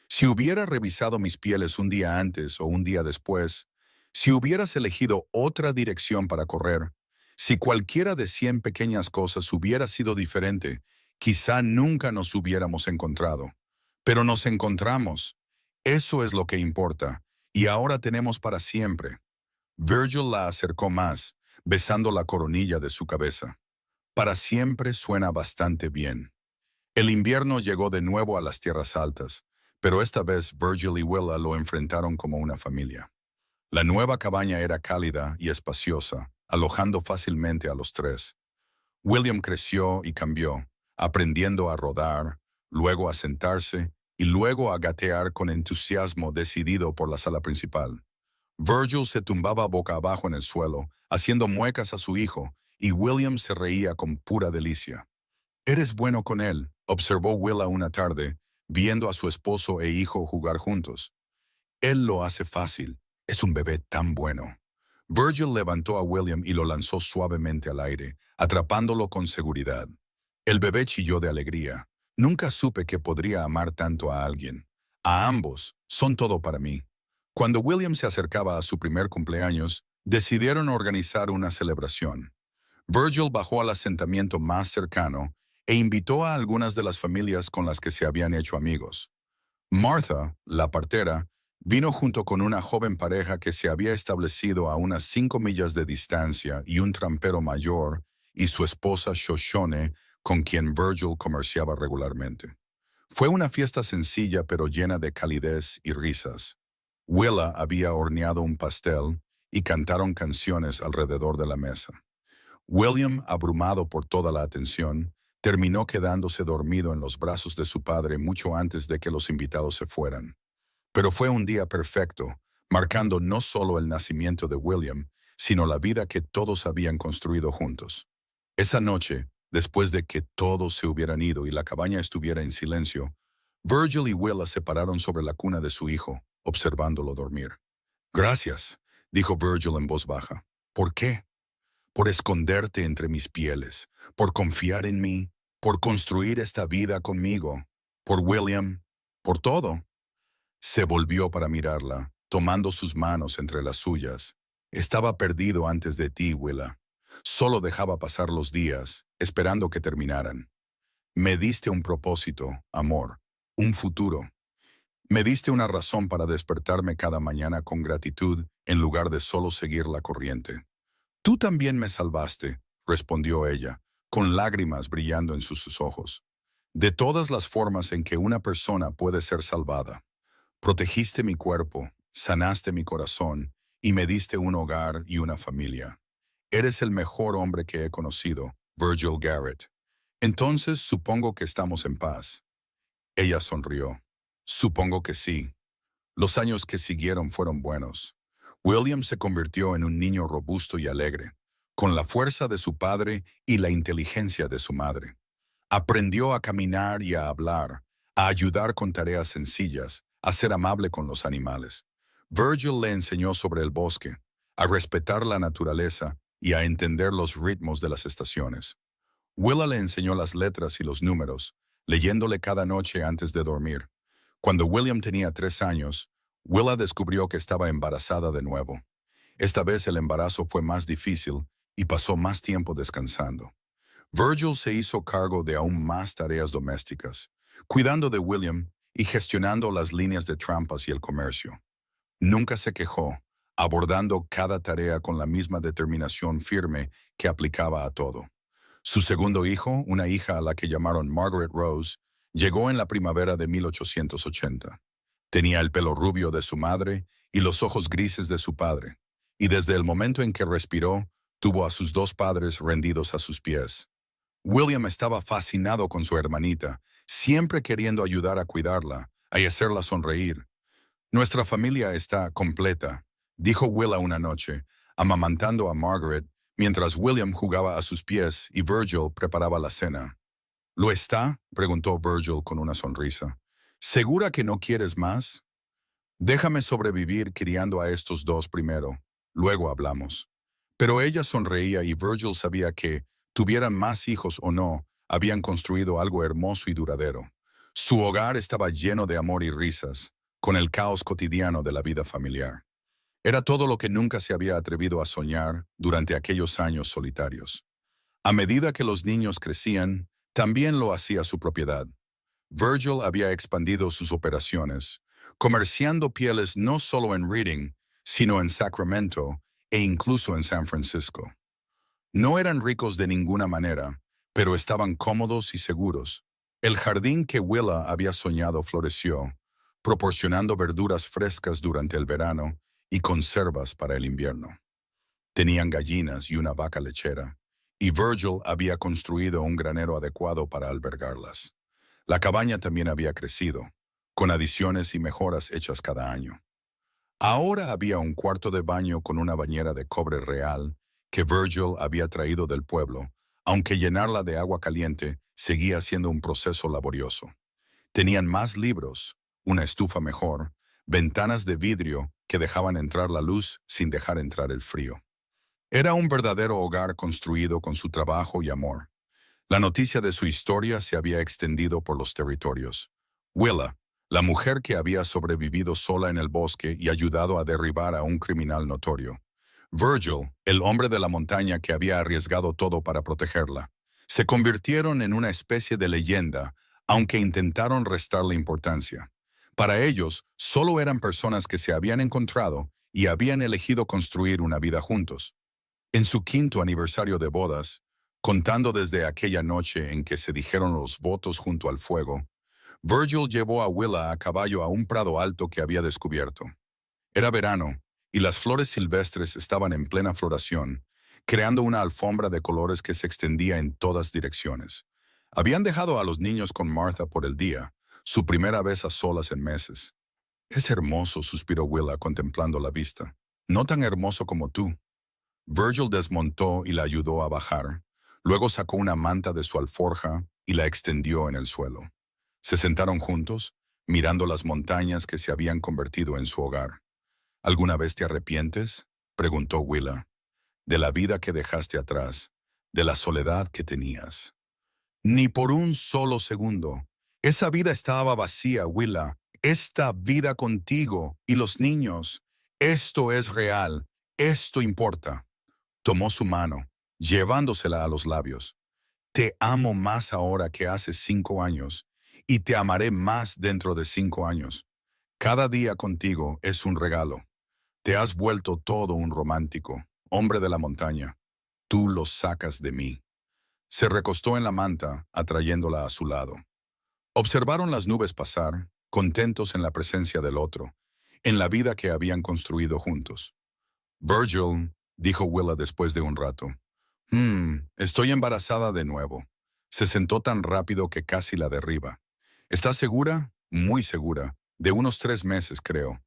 Si hubiera revisado mis pieles un día antes o un día después, si hubieras elegido otra dirección para correr, si cualquiera de 100 pequeñas cosas hubiera sido diferente, quizá nunca nos hubiéramos encontrado. Pero nos encontramos. Eso es lo que importa. Y ahora tenemos para siempre. Virgil la acercó más, besando la coronilla de su cabeza. Para siempre suena bastante bien. El invierno llegó de nuevo a las tierras altas, pero esta vez Virgil y Willa lo enfrentaron como una familia. La nueva cabaña era cálida y espaciosa, alojando fácilmente a los tres. William creció y cambió, aprendiendo a rodar, luego a sentarse y luego a gatear con entusiasmo decidido por la sala principal. Virgil se tumbaba boca abajo en el suelo, haciendo muecas a su hijo, y William se reía con pura delicia. «Eres bueno con él», observó Willa una tarde, viendo a su esposo e hijo jugar juntos. «Él lo hace fácil. Es un bebé tan bueno». Virgil levantó a William y lo lanzó suavemente al aire, atrapándolo con seguridad. El bebé chilló de alegría. Nunca supe que podría amar tanto a alguien. A ambos, son todo para mí. Cuando William se acercaba a su primer cumpleaños, decidieron organizar una celebración. Virgil bajó al asentamiento más cercano e invitó a algunas de las familias con las que se habían hecho amigos. Martha, la partera, vino junto con una joven pareja que se había establecido a unas 5 millas de distancia y un trampero mayor y su esposa Shoshone, con quien Virgil comerciaba regularmente. Fue una fiesta sencilla pero llena de calidez y risas. Willa había horneado un pastel y cantaron canciones alrededor de la mesa. William, abrumado por toda la atención, terminó quedándose dormido en los brazos de su padre mucho antes de que los invitados se fueran. Pero fue un día perfecto, marcando no solo el nacimiento de William, sino la vida que todos habían construido juntos. Esa noche, después de que todos se hubieran ido y la cabaña estuviera en silencio, Virgil y Willa se pararon sobre la cuna de su hijo, observándolo dormir. «Gracias», dijo Virgil en voz baja. «¿Por qué?» «Por esconderte entre mis pieles, por confiar en mí, por construir esta vida conmigo, por William, por todo». Se volvió para mirarla, tomando sus manos entre las suyas. «Estaba perdido antes de ti, Willa. Solo dejaba pasar los días, esperando que terminaran. Me diste un propósito, amor, un futuro. Me diste una razón para despertarme cada mañana con gratitud en lugar de solo seguir la corriente». «Tú también me salvaste», respondió ella, con lágrimas brillando en sus ojos. «De todas las formas en que una persona puede ser salvada. Protegiste mi cuerpo, sanaste mi corazón y me diste un hogar y una familia. Eres el mejor hombre que he conocido, Virgil Garrett. Entonces supongo que estamos en paz». Ella sonrió. «Supongo que sí. Los años que siguieron fueron buenos». William se convirtió en un niño robusto y alegre, con la fuerza de su padre y la inteligencia de su madre. Aprendió a caminar y a hablar, a ayudar con tareas sencillas, a ser amable con los animales. Virgil le enseñó sobre el bosque, a respetar la naturaleza y a entender los ritmos de las estaciones. Willa le enseñó las letras y los números, leyéndole cada noche antes de dormir. Cuando William tenía 3 años, Willa descubrió que estaba embarazada de nuevo. Esta vez el embarazo fue más difícil y pasó más tiempo descansando. Virgil se hizo cargo de aún más tareas domésticas, cuidando de William y gestionando las líneas de trampas y el comercio. Nunca se quejó, abordando cada tarea con la misma determinación firme que aplicaba a todo. Su segundo hijo, una hija a la que llamaron Margaret Rose, llegó en la primavera de 1880. Tenía el pelo rubio de su madre y los ojos grises de su padre, y desde el momento en que respiró, tuvo a sus dos padres rendidos a sus pies. William estaba fascinado con su hermanita, siempre queriendo ayudar a cuidarla, a hacerla sonreír. Nuestra familia está completa, dijo Willa una noche, amamantando a Margaret, mientras William jugaba a sus pies y Virgil preparaba la cena. ¿Lo está?, preguntó Virgil con una sonrisa. ¿Segura que no quieres más? Déjame sobrevivir criando a estos dos primero, luego hablamos. Pero ella sonreía y Virgil sabía que, tuvieran más hijos o no, habían construido algo hermoso y duradero. Su hogar estaba lleno de amor y risas, con el caos cotidiano de la vida familiar. Era todo lo que nunca se había atrevido a soñar durante aquellos años solitarios. A medida que los niños crecían, también lo hacía su propiedad. Virgil había expandido sus operaciones, comerciando pieles no solo en Reading, sino en Sacramento e incluso en San Francisco. No eran ricos de ninguna manera, pero estaban cómodos y seguros. El jardín que Willa había soñado floreció, proporcionando verduras frescas durante el verano y conservas para el invierno. Tenían gallinas y una vaca lechera, y Virgil había construido un granero adecuado para albergarlas. La cabaña también había crecido, con adiciones y mejoras hechas cada año. Ahora había un cuarto de baño con una bañera de cobre real que Virgil había traído del pueblo, aunque llenarla de agua caliente seguía siendo un proceso laborioso. Tenían más libros, una estufa mejor, ventanas de vidrio que dejaban entrar la luz sin dejar entrar el frío. Era un verdadero hogar construido con su trabajo y amor. La noticia de su historia se había extendido por los territorios. Willa, la mujer que había sobrevivido sola en el bosque y ayudado a derribar a un criminal notorio. Virgil, el hombre de la montaña que había arriesgado todo para protegerla. Se convirtieron en una especie de leyenda, aunque intentaron restarle importancia. Para ellos, solo eran personas que se habían encontrado y habían elegido construir una vida juntos. En su quinto aniversario de bodas, contando desde aquella noche en que se dijeron los votos junto al fuego, Virgil llevó a Willa a caballo a un prado alto que había descubierto. Era verano, y las flores silvestres estaban en plena floración, creando una alfombra de colores que se extendía en todas direcciones. Habían dejado a los niños con Martha por el día, su primera vez a solas en meses. «Es hermoso», suspiró Willa contemplando la vista. «No tan hermoso como tú». Virgil desmontó y la ayudó a bajar. Luego sacó una manta de su alforja y la extendió en el suelo. Se sentaron juntos, mirando las montañas que se habían convertido en su hogar. «¿Alguna vez te arrepientes?», preguntó Willa. «De la vida que dejaste atrás, de la soledad que tenías». «Ni por un solo segundo. Esa vida estaba vacía, Willa. Esta vida contigo y los niños. Esto es real. Esto importa». Tomó su mano, llevándosela a los labios. «Te amo más ahora que hace 5 años, y te amaré más dentro de 5 años. Cada día contigo es un regalo. Te has vuelto todo un romántico, hombre de la montaña. Tú lo sacas de mí». Se recostó en la manta, atrayéndola a su lado. Observaron las nubes pasar, contentos en la presencia del otro, en la vida que habían construido juntos. «Virgil», dijo Willa después de un rato. Estoy embarazada de nuevo». Se sentó tan rápido que casi la derriba. «¿Estás segura?» «Muy segura. De unos 3 meses, creo».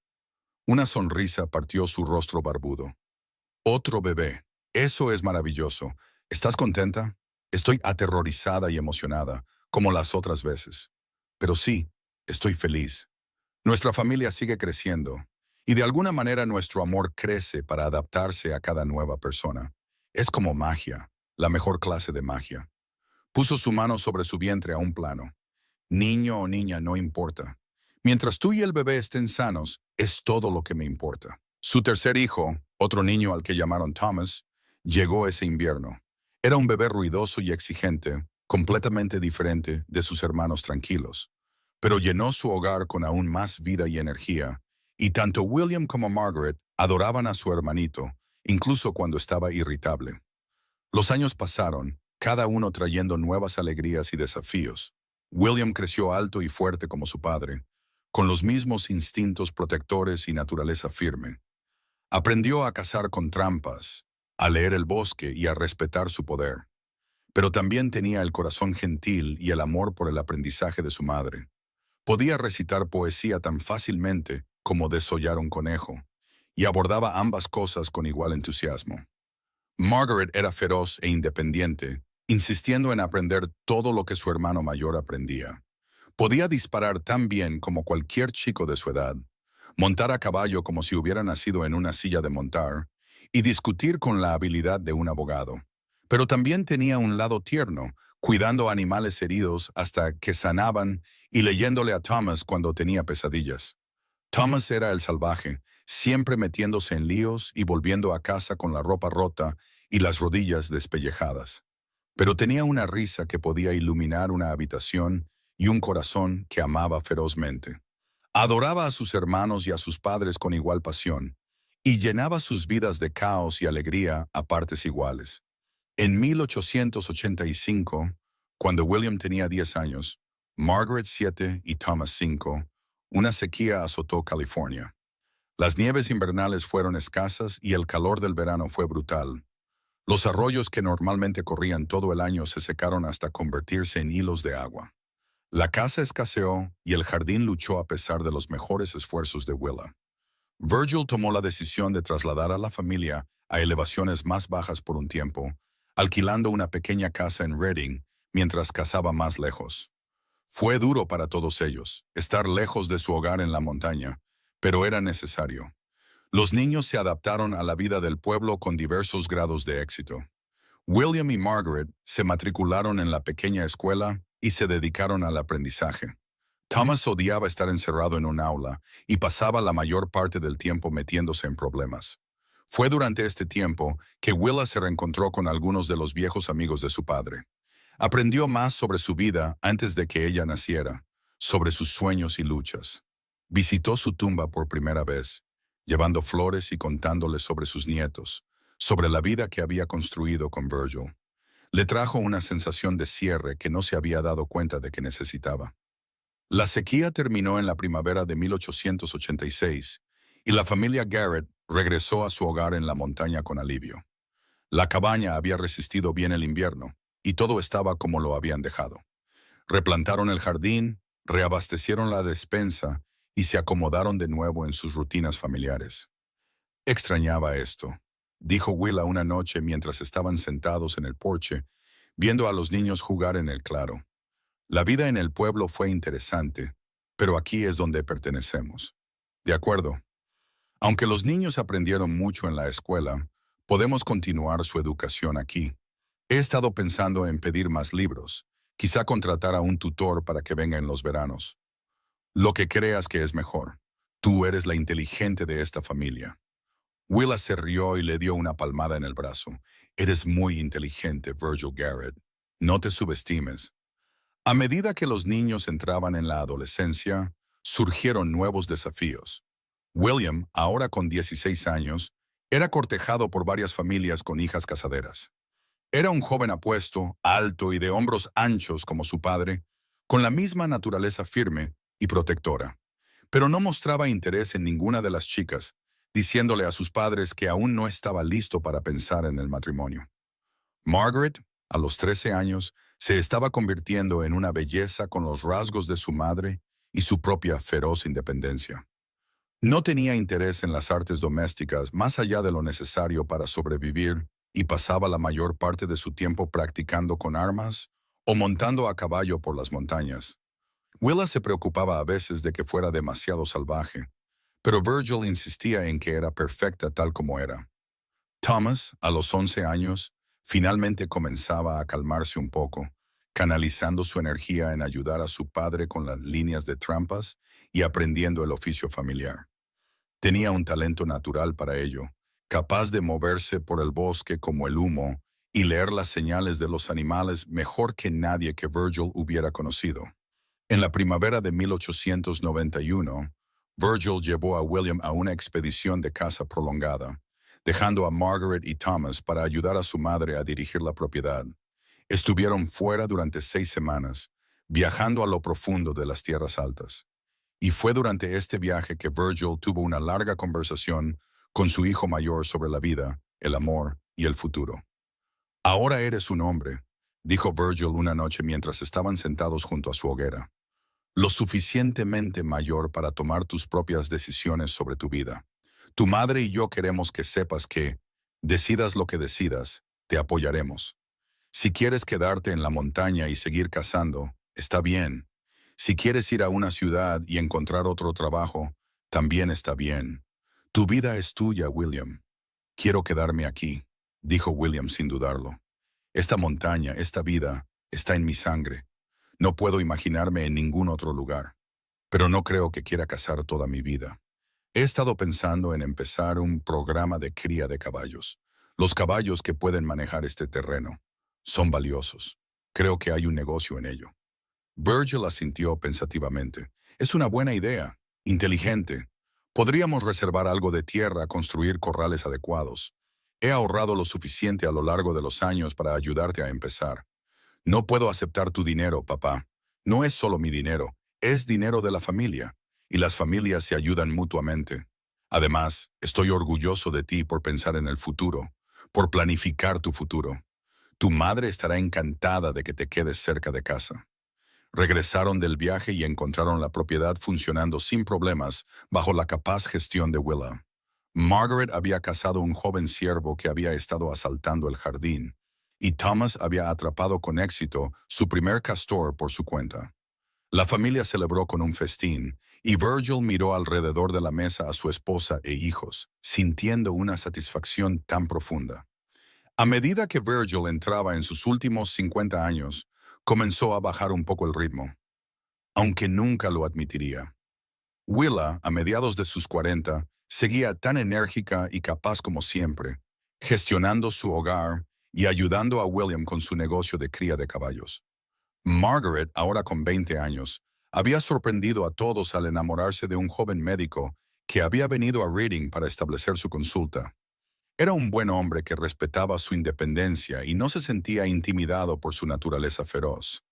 Una sonrisa partió su rostro barbudo. «Otro bebé. Eso es maravilloso. ¿Estás contenta?» «Estoy aterrorizada y emocionada, como las otras veces. Pero sí, estoy feliz. Nuestra familia sigue creciendo, y de alguna manera nuestro amor crece para adaptarse a cada nueva persona. Es como magia, la mejor clase de magia». Puso su mano sobre su vientre a un plano. «Niño o niña, no importa. Mientras tú y el bebé estén sanos, es todo lo que me importa». Su tercer hijo, otro niño al que llamaron Thomas, llegó ese invierno. Era un bebé ruidoso y exigente, completamente diferente de sus hermanos tranquilos, pero llenó su hogar con aún más vida y energía, y tanto William como Margaret adoraban a su hermanito, incluso cuando estaba irritable. Los años pasaron, cada uno trayendo nuevas alegrías y desafíos. William creció alto y fuerte como su padre, con los mismos instintos protectores y naturaleza firme. Aprendió a cazar con trampas, a leer el bosque y a respetar su poder. Pero también tenía el corazón gentil y el amor por el aprendizaje de su madre. Podía recitar poesía tan fácilmente como desollar un conejo, y abordaba ambas cosas con igual entusiasmo. Margaret era feroz e independiente, insistiendo en aprender todo lo que su hermano mayor aprendía. Podía disparar tan bien como cualquier chico de su edad, montar a caballo como si hubiera nacido en una silla de montar, y discutir con la habilidad de un abogado. Pero también tenía un lado tierno, cuidando animales heridos hasta que sanaban y leyéndole a Thomas cuando tenía pesadillas. Thomas era el salvaje, siempre metiéndose en líos y volviendo a casa con la ropa rota y las rodillas despellejadas. Pero tenía una risa que podía iluminar una habitación y un corazón que amaba ferozmente. Adoraba a sus hermanos y a sus padres con igual pasión, y llenaba sus vidas de caos y alegría a partes iguales. En 1885, cuando William tenía 10 años, Margaret 7 y Thomas 5, una sequía azotó California. Las nieves invernales fueron escasas y el calor del verano fue brutal. Los arroyos que normalmente corrían todo el año se secaron hasta convertirse en hilos de agua. La casa escaseó y el jardín luchó a pesar de los mejores esfuerzos de Willa. Virgil tomó la decisión de trasladar a la familia a elevaciones más bajas por un tiempo, alquilando una pequeña casa en Reading mientras cazaba más lejos. Fue duro para todos ellos, estar lejos de su hogar en la montaña, pero era necesario. Los niños se adaptaron a la vida del pueblo con diversos grados de éxito. William y Margaret se matricularon en la pequeña escuela y se dedicaron al aprendizaje. Thomas odiaba estar encerrado en un aula y pasaba la mayor parte del tiempo metiéndose en problemas. Fue durante este tiempo que Willa se reencontró con algunos de los viejos amigos de su padre. Aprendió más sobre su vida antes de que ella naciera, sobre sus sueños y luchas. Visitó su tumba por primera vez, llevando flores y contándole sobre sus nietos, sobre la vida que había construido con Virgil. Le trajo una sensación de cierre que no se había dado cuenta de que necesitaba. La sequía terminó en la primavera de 1886 y la familia Garrett regresó a su hogar en la montaña con alivio. La cabaña había resistido bien el invierno y todo estaba como lo habían dejado. Replantaron el jardín, reabastecieron la despensa y se acomodaron de nuevo en sus rutinas familiares. Extrañaba esto, dijo Willa una noche mientras estaban sentados en el porche, viendo a los niños jugar en el claro. La vida en el pueblo fue interesante, pero aquí es donde pertenecemos. De acuerdo. Aunque los niños aprendieron mucho en la escuela, podemos continuar su educación aquí. He estado pensando en pedir más libros, quizá contratar a un tutor para que venga en los veranos. Lo que creas que es mejor. Tú eres la inteligente de esta familia. Willa se rió y le dio una palmada en el brazo. Eres muy inteligente, Virgil Garrett. No te subestimes. A medida que los niños entraban en la adolescencia, surgieron nuevos desafíos. William, ahora con 16 años, era cortejado por varias familias con hijas casaderas. Era un joven apuesto, alto y de hombros anchos como su padre, con la misma naturaleza firme y protectora. Pero no mostraba interés en ninguna de las chicas, diciéndole a sus padres que aún no estaba listo para pensar en el matrimonio. Margaret, a los 13 años, se estaba convirtiendo en una belleza con los rasgos de su madre y su propia feroz independencia. No tenía interés en las artes domésticas más allá de lo necesario para sobrevivir y pasaba la mayor parte de su tiempo practicando con armas o montando a caballo por las montañas. Willa se preocupaba a veces de que fuera demasiado salvaje, pero Virgil insistía en que era perfecta tal como era. Thomas, a los 11 años, finalmente comenzaba a calmarse un poco, canalizando su energía en ayudar a su padre con las líneas de trampas y aprendiendo el oficio familiar. Tenía un talento natural para ello, capaz de moverse por el bosque como el humo y leer las señales de los animales mejor que nadie que Virgil hubiera conocido. En la primavera de 1891, Virgil llevó a William a una expedición de caza prolongada, dejando a Margaret y Thomas para ayudar a su madre a dirigir la propiedad. Estuvieron fuera durante 6 semanas, viajando a lo profundo de las tierras altas. Y fue durante este viaje que Virgil tuvo una larga conversación con su hijo mayor sobre la vida, el amor y el futuro. Ahora eres un hombre, dijo Virgil una noche mientras estaban sentados junto a su hoguera, lo suficientemente mayor para tomar tus propias decisiones sobre tu vida. Tu madre y yo queremos que sepas que, decidas lo que decidas, te apoyaremos. Si quieres quedarte en la montaña y seguir cazando, está bien. Si quieres ir a una ciudad y encontrar otro trabajo, también está bien. Tu vida es tuya, William. Quiero quedarme aquí, dijo William sin dudarlo. Esta montaña, esta vida, está en mi sangre. No puedo imaginarme en ningún otro lugar. Pero no creo que quiera cazar toda mi vida. He estado pensando en empezar un programa de cría de caballos. Los caballos que pueden manejar este terreno son valiosos. Creo que hay un negocio en ello. Virgil asintió pensativamente. Es una buena idea, inteligente. Podríamos reservar algo de tierra, construir corrales adecuados. He ahorrado lo suficiente a lo largo de los años para ayudarte a empezar. No puedo aceptar tu dinero, papá. No es solo mi dinero, es dinero de la familia, y las familias se ayudan mutuamente. Además, estoy orgulloso de ti por pensar en el futuro, por planificar tu futuro. Tu madre estará encantada de que te quedes cerca de casa. Regresaron del viaje y encontraron la propiedad funcionando sin problemas bajo la capaz gestión de Willa. Margaret había casado un joven siervo que había estado asaltando el jardín, y Thomas había atrapado con éxito su primer castor por su cuenta. La familia celebró con un festín, y Virgil miró alrededor de la mesa a su esposa e hijos, sintiendo una satisfacción tan profunda. A medida que Virgil entraba en sus últimos 50 años, comenzó a bajar un poco el ritmo, aunque nunca lo admitiría. Willa, a mediados de sus 40, seguía tan enérgica y capaz como siempre, gestionando su hogar y ayudando a William con su negocio de cría de caballos. Margaret, ahora con 20 años, había sorprendido a todos al enamorarse de un joven médico que había venido a Reading para establecer su consulta. Era un buen hombre que respetaba su independencia y no se sentía intimidado por su naturaleza feroz.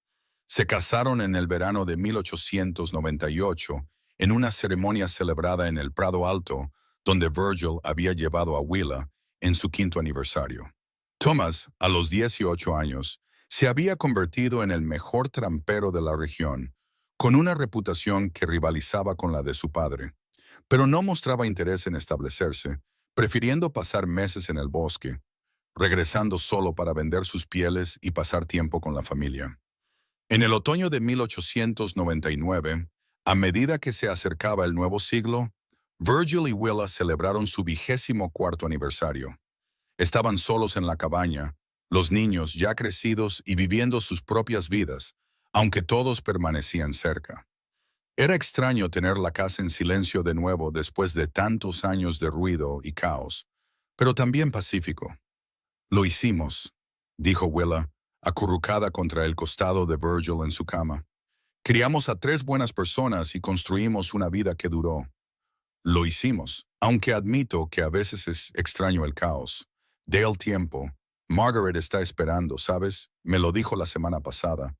Se casaron en el verano de 1898 en una ceremonia celebrada en el Prado Alto, donde Virgil había llevado a Willa en su 5º aniversario. Thomas, a los 18 años, se había convertido en el mejor trampero de la región, con una reputación que rivalizaba con la de su padre, pero no mostraba interés en establecerse, prefiriendo pasar meses en el bosque, regresando solo para vender sus pieles y pasar tiempo con la familia. En el otoño de 1899, a medida que se acercaba el nuevo siglo, Virgil y Willa celebraron su 24º aniversario. Estaban solos en la cabaña, los niños ya crecidos y viviendo sus propias vidas, aunque todos permanecían cerca. Era extraño tener la casa en silencio de nuevo después de tantos años de ruido y caos, pero también pacífico. Lo hicimos, dijo Willa, acurrucada contra el costado de Virgil en su cama. Criamos a 3 buenas personas y construimos una vida que duró. Lo hicimos, aunque admito que a veces es extraño el caos. Dé el tiempo. Margaret está esperando, ¿sabes? Me lo dijo la semana pasada.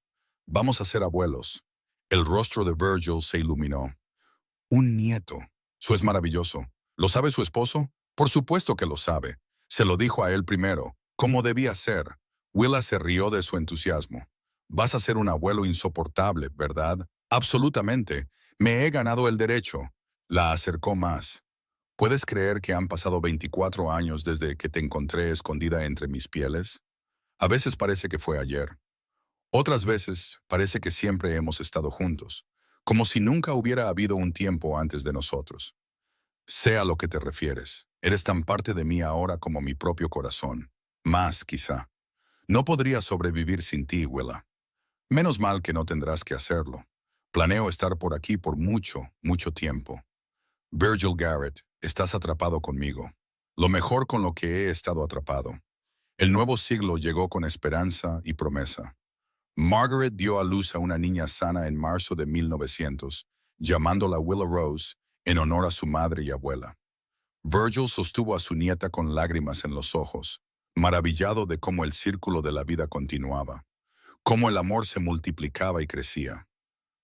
Vamos a ser abuelos. El rostro de Virgil se iluminó. Un nieto. Eso es maravilloso. ¿Lo sabe su esposo? Por supuesto que lo sabe. Se lo dijo a él primero, como debía ser. Willa se rió de su entusiasmo. Vas a ser un abuelo insoportable, ¿verdad? Absolutamente. Me he ganado el derecho. La acercó más. ¿Puedes creer que han pasado 24 años desde que te encontré escondida entre mis pieles? A veces parece que fue ayer. Otras veces parece que siempre hemos estado juntos, como si nunca hubiera habido un tiempo antes de nosotros. Sé a lo que te refieres. Eres tan parte de mí ahora como mi propio corazón. Más, quizá. No podría sobrevivir sin ti, Willa. Menos mal que no tendrás que hacerlo. Planeo estar por aquí por mucho, mucho tiempo. Virgil Garrett, estás atrapado conmigo. Lo mejor con lo que he estado atrapado. El nuevo siglo llegó con esperanza y promesa. Margaret dio a luz a una niña sana en marzo de 1900, llamándola Willa Rose en honor a su madre y abuela. Virgil sostuvo a su nieta con lágrimas en los ojos. maravillado de cómo el círculo de la vida continuaba, cómo el amor se multiplicaba y crecía.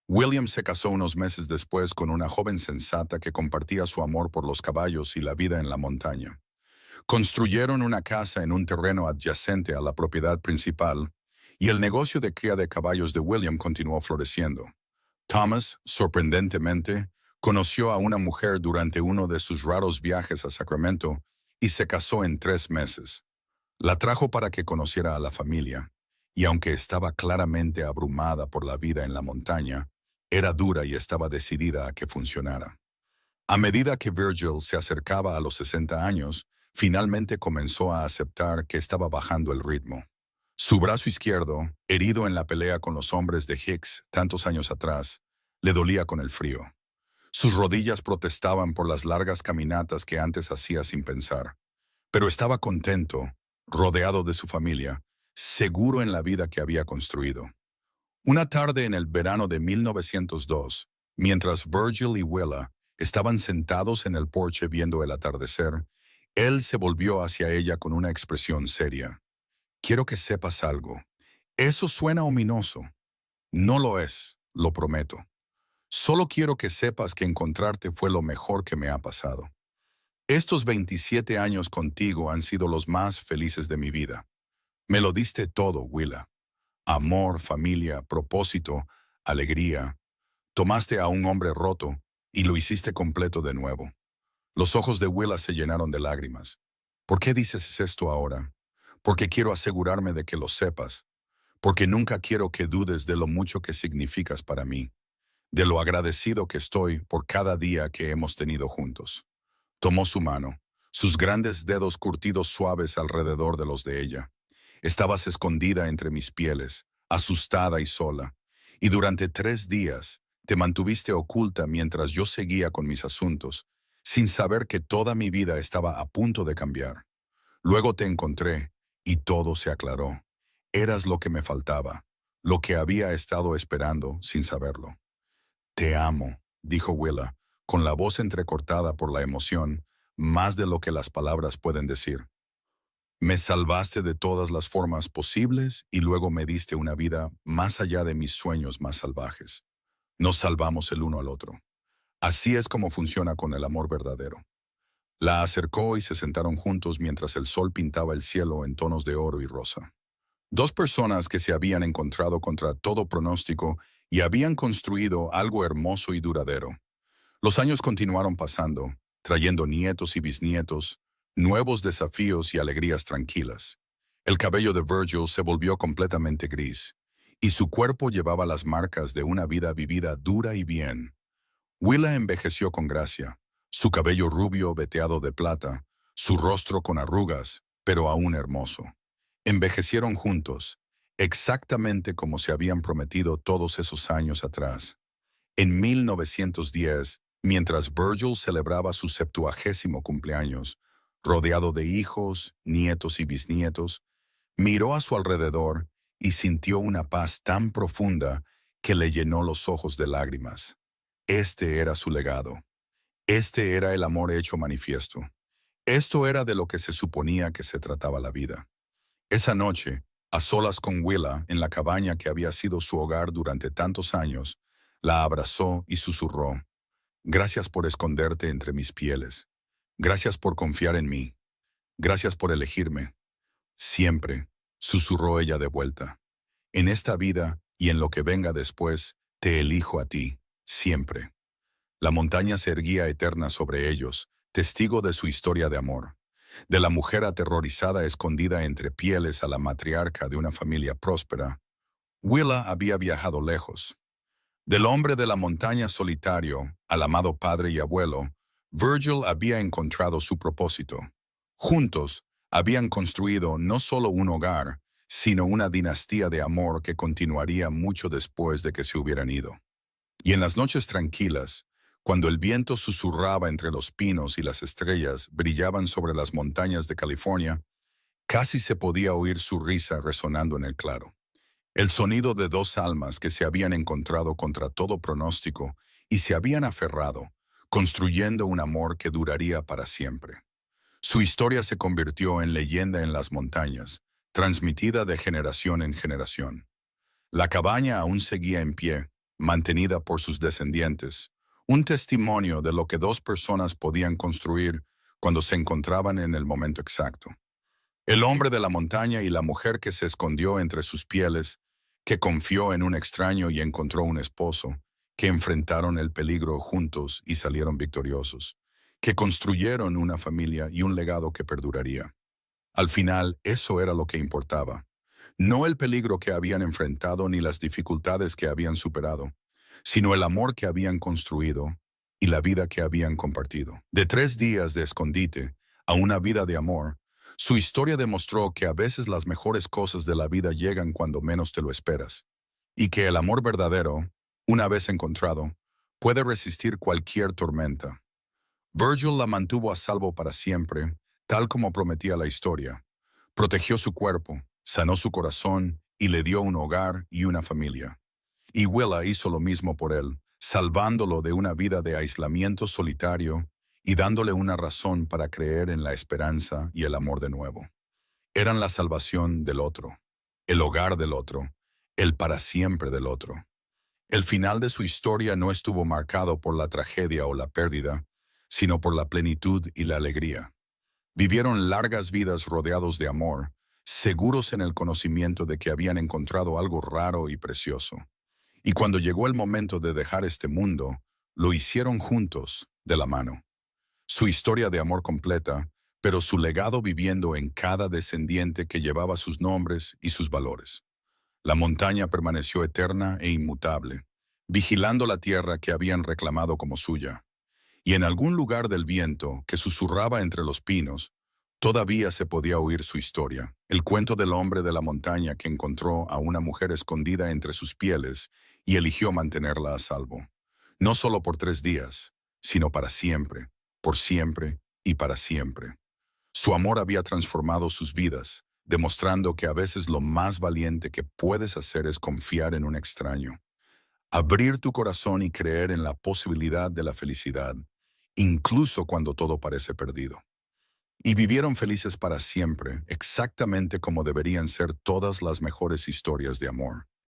William se casó unos meses después con una joven sensata que compartía su amor por los caballos y la vida en la montaña. Construyeron una casa en un terreno adyacente a la propiedad principal, y el negocio de cría de caballos de William continuó floreciendo. Thomas, sorprendentemente, conoció a una mujer durante uno de sus raros viajes a Sacramento y se casó en 3 meses. La trajo para que conociera a la familia, y aunque estaba claramente abrumada por la vida en la montaña, era dura y estaba decidida a que funcionara. A medida que Virgil se acercaba a los 60 años, finalmente comenzó a aceptar que estaba bajando el ritmo. Su brazo izquierdo, herido en la pelea con los hombres de Hicks tantos años atrás, le dolía con el frío. Sus rodillas protestaban por las largas caminatas que antes hacía sin pensar. Pero estaba contento, rodeado de su familia, seguro en la vida que había construido. Una tarde en el verano de 1902, mientras Virgil y Willa estaban sentados en el porche viendo el atardecer, él se volvió hacia ella con una expresión seria. Quiero que sepas algo. Eso suena ominoso. No lo es, lo prometo. Solo quiero que sepas que encontrarte fue lo mejor que me ha pasado. Estos 27 años contigo han sido los más felices de mi vida. Me lo diste todo, Willa. Amor, familia, propósito, alegría. Tomaste a un hombre roto y lo hiciste completo de nuevo. Los ojos de Willa se llenaron de lágrimas. ¿Por qué dices esto ahora? Porque quiero asegurarme de que lo sepas. Porque nunca quiero que dudes de lo mucho que significas para mí. De lo agradecido que estoy por cada día que hemos tenido juntos. Tomó su mano, sus grandes dedos curtidos suaves alrededor de los de ella. Estabas escondida entre mis pieles, asustada y sola, y durante 3 días te mantuviste oculta mientras yo seguía con mis asuntos, sin saber que toda mi vida estaba a punto de cambiar. Luego te encontré, y todo se aclaró. Eras lo que me faltaba, lo que había estado esperando sin saberlo. Te amo, dijo Willa, con la voz entrecortada por la emoción, más de lo que las palabras pueden decir. Me salvaste de todas las formas posibles y luego me diste una vida más allá de mis sueños más salvajes. Nos salvamos el uno al otro. Así es como funciona con el amor verdadero. La acercó y se sentaron juntos mientras el sol pintaba el cielo en tonos de oro y rosa. Dos personas que se habían encontrado contra todo pronóstico y habían construido algo hermoso y duradero. Los años continuaron pasando, trayendo nietos y bisnietos, nuevos desafíos y alegrías tranquilas. El cabello de Virgil se volvió completamente gris, y su cuerpo llevaba las marcas de una vida vivida dura y bien. Willa envejeció con gracia, su cabello rubio veteado de plata, su rostro con arrugas, pero aún hermoso. Envejecieron juntos, exactamente como se habían prometido todos esos años atrás. En 1910, mientras Virgil celebraba su 70º cumpleaños, rodeado de hijos, nietos y bisnietos, miró a su alrededor y sintió una paz tan profunda que le llenó los ojos de lágrimas. Este era su legado. Este era el amor hecho manifiesto. Esto era de lo que se suponía que se trataba la vida. Esa noche, a solas con Willa en la cabaña que había sido su hogar durante tantos años, la abrazó y susurró. Gracias por esconderte entre mis pieles. Gracias por confiar en mí. Gracias por elegirme. Siempre, susurró ella de vuelta. En esta vida y en lo que venga después, te elijo a ti, siempre. La montaña se erguía eterna sobre ellos, testigo de su historia de amor. De la mujer aterrorizada escondida entre pieles a la matriarca de una familia próspera. Willa había viajado lejos. Del hombre de la montaña solitario al amado padre y abuelo, Virgil había encontrado su propósito. Juntos, habían construido no solo un hogar, sino una dinastía de amor que continuaría mucho después de que se hubieran ido. Y en las noches tranquilas, cuando el viento susurraba entre los pinos y las estrellas brillaban sobre las montañas de California, casi se podía oír su risa resonando en el claro. El sonido de dos almas que se habían encontrado contra todo pronóstico y se habían aferrado, construyendo un amor que duraría para siempre. Su historia se convirtió en leyenda en las montañas, transmitida de generación en generación. La cabaña aún seguía en pie, mantenida por sus descendientes, un testimonio de lo que dos personas podían construir cuando se encontraban en el momento exacto. El hombre de la montaña y la mujer que se escondió entre sus pieles, que confió en un extraño y encontró un esposo, que enfrentaron el peligro juntos y salieron victoriosos, que construyeron una familia y un legado que perduraría. Al final, eso era lo que importaba. No el peligro que habían enfrentado ni las dificultades que habían superado, sino el amor que habían construido y la vida que habían compartido. De 3 días de escondite a una vida de amor, su historia demostró que a veces las mejores cosas de la vida llegan cuando menos te lo esperas, y que el amor verdadero, una vez encontrado, puede resistir cualquier tormenta. Virgil la mantuvo a salvo para siempre, tal como prometía la historia. Protegió su cuerpo, sanó su corazón y le dio un hogar y una familia. Y Willa hizo lo mismo por él, salvándolo de una vida de aislamiento solitario y dándole una razón para creer en la esperanza y el amor de nuevo. Eran la salvación del otro, el hogar del otro, el para siempre del otro. El final de su historia no estuvo marcado por la tragedia o la pérdida, sino por la plenitud y la alegría. Vivieron largas vidas rodeados de amor, seguros en el conocimiento de que habían encontrado algo raro y precioso. Y cuando llegó el momento de dejar este mundo, lo hicieron juntos, de la mano. Su historia de amor completa, pero su legado viviendo en cada descendiente que llevaba sus nombres y sus valores. La montaña permaneció eterna e inmutable, vigilando la tierra que habían reclamado como suya. Y en algún lugar del viento que susurraba entre los pinos, todavía se podía oír su historia, el cuento del hombre de la montaña que encontró a una mujer escondida entre sus pieles y eligió mantenerla a salvo. No solo por 3 días, sino para siempre, por siempre y para siempre. Su amor había transformado sus vidas, demostrando que a veces lo más valiente que puedes hacer es confiar en un extraño. Abrir tu corazón y creer en la posibilidad de la felicidad, incluso cuando todo parece perdido. Y vivieron felices para siempre, exactamente como deberían ser todas las mejores historias de amor.